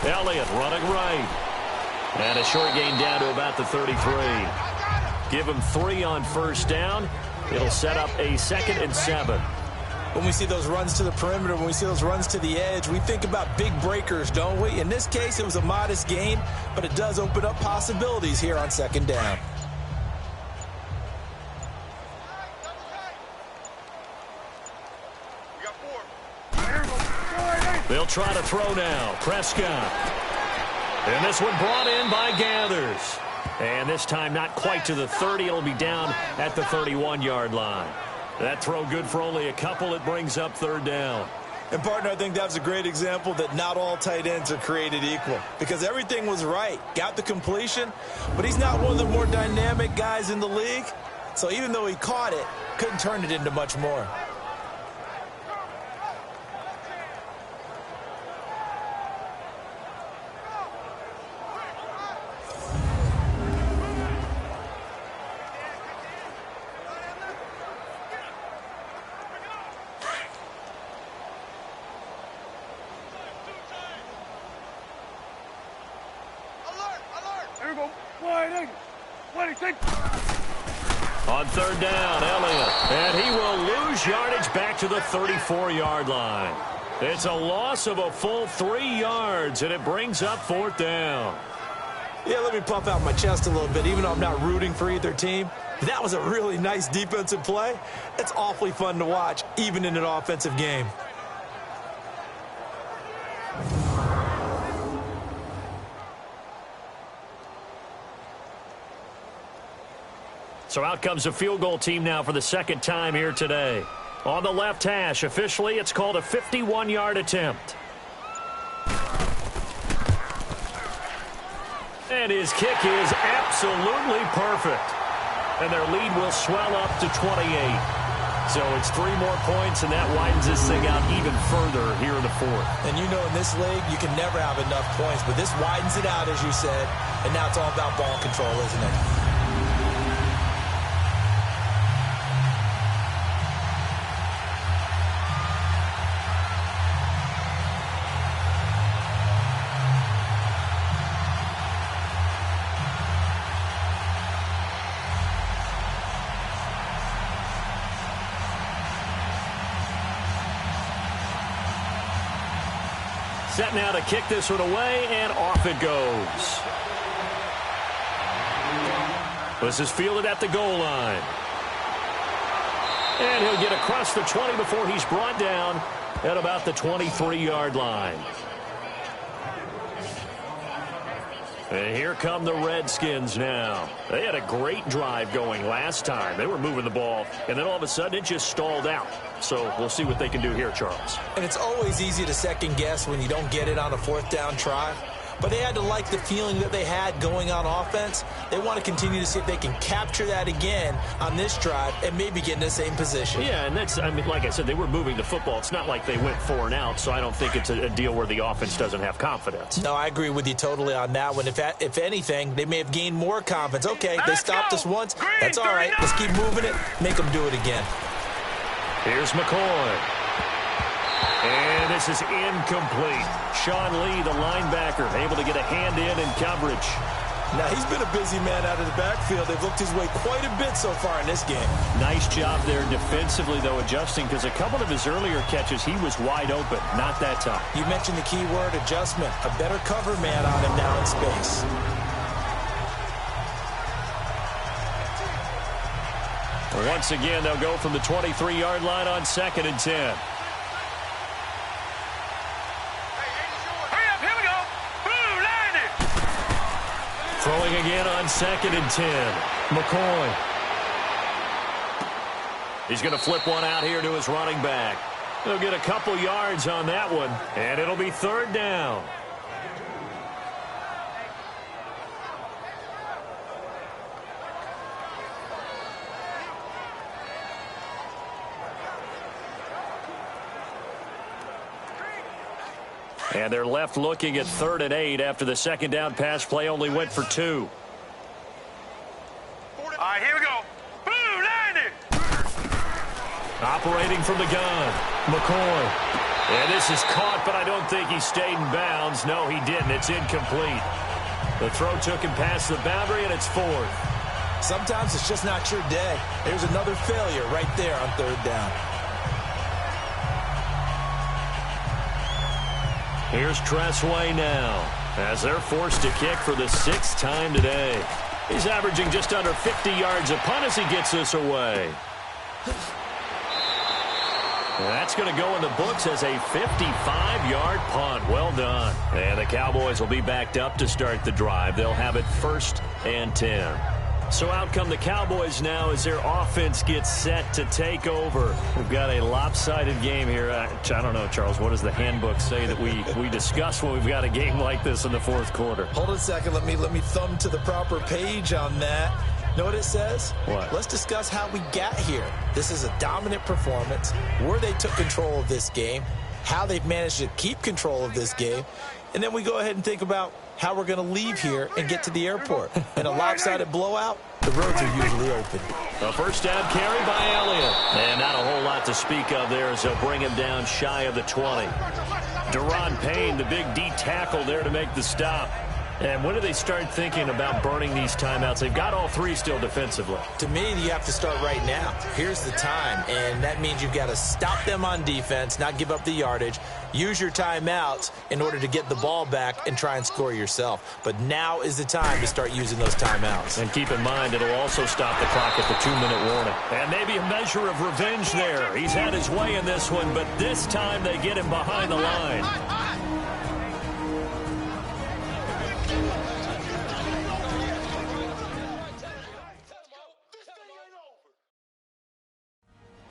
Elliott running right. And a short gain down to about the 33. Give him 3 on 1st down. It'll set up a 2nd and 7. When we see those runs to the perimeter, when we see those runs to the edge, we think about big breakers, don't we? In this case, it was a modest gain, but it does open up possibilities here on 2nd down. They'll try to throw now. Prescott. And this one brought in by Gathers. And this time not quite to the 30. It'll be down at the 31-yard line. That throw good for only a couple. It brings up 3rd down. And, partner, I think that's a great example that not all tight ends are created equal. Because everything was right. Got the completion, but he's not one of the more dynamic guys in the league. So even though he caught it, couldn't turn it into much more. On 3rd down, Elliott. And he will lose yardage back to the 34-yard line. It's a loss of a full 3 yards, and it brings up 4th down. Yeah, let me puff out my chest a little bit, even though I'm not rooting for either team. That was a really nice defensive play. It's awfully fun to watch, even in an offensive game. So out comes a field goal team now for the 2nd time here today. On the left hash, officially, it's called a 51-yard attempt. And his kick is absolutely perfect. And their lead will swell up to 28. So it's 3 more points, and that widens this thing out even further here in the fourth. And you know in this league, you can never have enough points, but this widens it out, as you said, and now it's all about ball control, isn't it? Set now to kick this one away, and off it goes. This is fielded at the goal line. And he'll get across the 20 before he's brought down at about the 23-yard line. And here come the Redskins now. They had a great drive going last time. They were moving the ball, and then all of a sudden it just stalled out. So we'll see what they can do here, Charles. And it's always easy to second guess when you don't get it on a 4th down try. But they had to like the feeling that they had going on offense. They want to continue to see if they can capture that again on this drive and maybe get in the same position. Yeah, and that's, I mean, like I said, they were moving the football. It's not like they went 4 and out, so I don't think it's a deal where the offense doesn't have confidence. No, I agree with you totally on that one. If anything, they may have gained more confidence. Okay, they stopped us once. That's all right. Let's keep moving it. Make them do it again. Here's McCoy. And this is incomplete. Sean Lee, the linebacker, able to get a hand in coverage. Now, he's been a busy man out of the backfield. They've looked his way quite a bit so far in this game. Nice job there defensively, though, adjusting, because a couple of his earlier catches, he was wide open. Not that time. You mentioned the key word, adjustment. A better cover man on him now in space. Once again, they'll go from the 23-yard line on 2nd and 10. Throwing again on 2nd and 10. McCoy. He's going to flip one out here to his running back. He'll get a couple yards on that one, and it'll be 3rd down. And they're left looking at 3rd and 8 after the 2nd down pass play only went for 2. All right, here we go. Blue, 90. Operating from the gun, McCoy. And this is caught, but I don't think he stayed in bounds. No, he didn't. It's incomplete. The throw took him past the boundary, and it's 4th. Sometimes it's just not your day. There's another failure right there on 3rd down. Here's Tressway now, as they're forced to kick for the 6th time today. He's averaging just under 50 yards a punt as he gets this away. That's going to go in the books as a 55-yard punt. Well done. And the Cowboys will be backed up to start the drive. They'll have it 1st and 10. So out come the Cowboys now as their offense gets set to take over. We've got a lopsided game here. I don't know, Charles, what does the handbook say that we discuss when we've got a game like this in the 4th quarter? Hold on a second. Let me thumb to the proper page on that. Know what it says? What? Let's discuss how we got here. This is a dominant performance, where they took control of this game, how they've managed to keep control of this game, and then we go ahead and think about how we're going to leave here and get to the airport. In a lopsided blowout, the roads are usually open. A 1st down carry by Elliott. And not a whole lot to speak of there as they'll bring him down shy of the 20. Deron Payne, the big D tackle there to make the stop. And when do they start thinking about burning these timeouts? They've got all 3 still defensively. To me, you have to start right now. Here's the time, and that means you've got to stop them on defense, not give up the yardage, use your timeouts in order to get the ball back and try and score yourself. But now is the time to start using those timeouts. And keep in mind, it'll also stop the clock at the 2-minute warning. And maybe a measure of revenge there. He's had his way in this one, but this time they get him behind the line.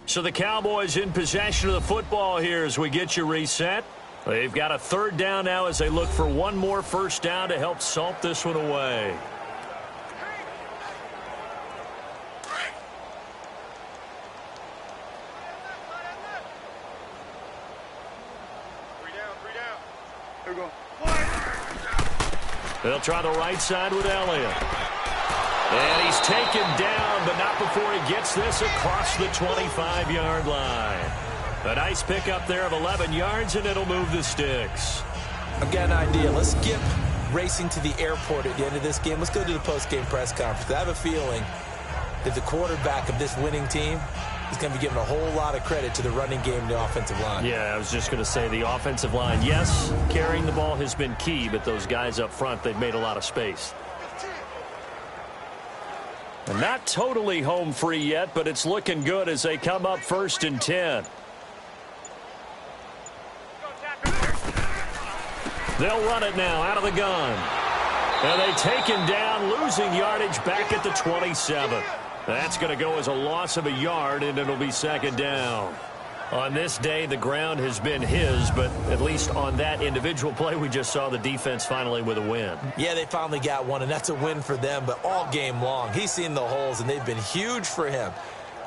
So the Cowboys in possession of the football here as we get you reset. They've got a third down now as they look for one more first down to help salt this one away. Here we go. They'll try the right side with Elliott. And he's taken down, but not before he gets this across the 25-yard line. A nice pickup there of 11 yards, and it'll move the sticks. I've got an idea. Let's skip racing to the airport at the end of this game. Let's go to the post-game press conference. I have a feeling that the quarterback of this winning team is going to be giving a whole lot of credit to the running game and the offensive line. Yeah, I was just going to say the offensive line. Yes, carrying the ball has been key, but those guys up front, they've made a lot of space. And not totally home free yet, but it's looking good as they come up 1st and 10. They'll run it now out of the gun. And they take him down, losing yardage back at the 27. That's going to go as a loss of a yard, and it'll be 2nd down. On this day, the ground has been his, but at least on that individual play, we just saw the defense finally with a win. Yeah, they finally got one, and that's a win for them, but all game long, he's seen the holes, and they've been huge for him.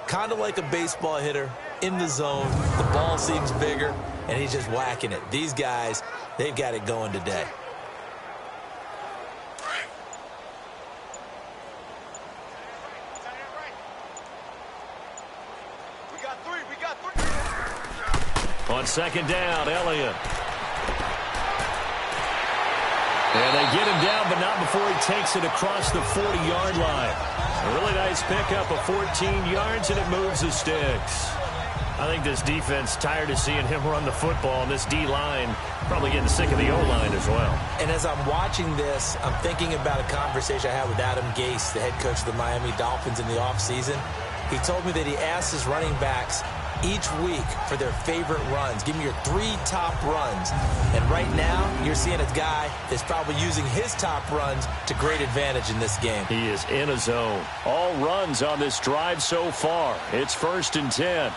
Kind of like a baseball hitter in the zone. The ball seems bigger, and he's just whacking it. These guys, they've got it going today. On 2nd down, Elliott. And they get him down, but not before he takes it across the 40-yard line. A really nice pickup of 14 yards, and it moves the sticks. I think this defense tired of seeing him run the football, and this D-line probably getting sick of the O-line as well. And as I'm watching this, I'm thinking about a conversation I had with Adam Gase, the head coach of the Miami Dolphins in the offseason. He told me that he asked his running backs each week for their favorite runs. Give me your 3 top runs. And right now, you're seeing a guy that's probably using his top runs to great advantage in this game. He is in a zone. All runs on this drive so far. It's 1st and 10.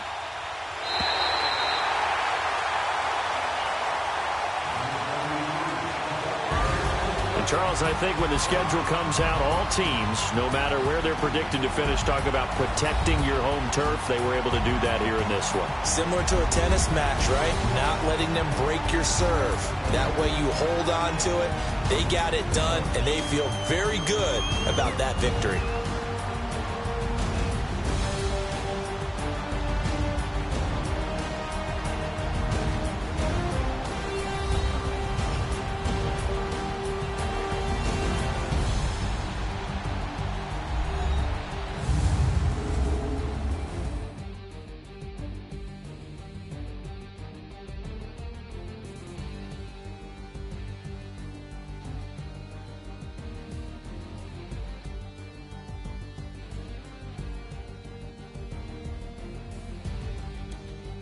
Charles, I think when the schedule comes out, all teams, no matter where they're predicted to finish, talk about protecting your home turf. They were able to do that here in this one. Similar to a tennis match, right? Not letting them break your serve. That way you hold on to it. They got it done, and they feel very good about that victory.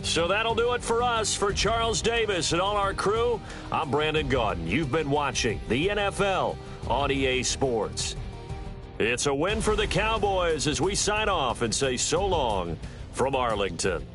So that'll do it for us. For Charles Davis and all our crew, I'm Brandon Gaudin. You've been watching the NFL on EA Sports. It's a win for the Cowboys as we sign off and say so long from Arlington.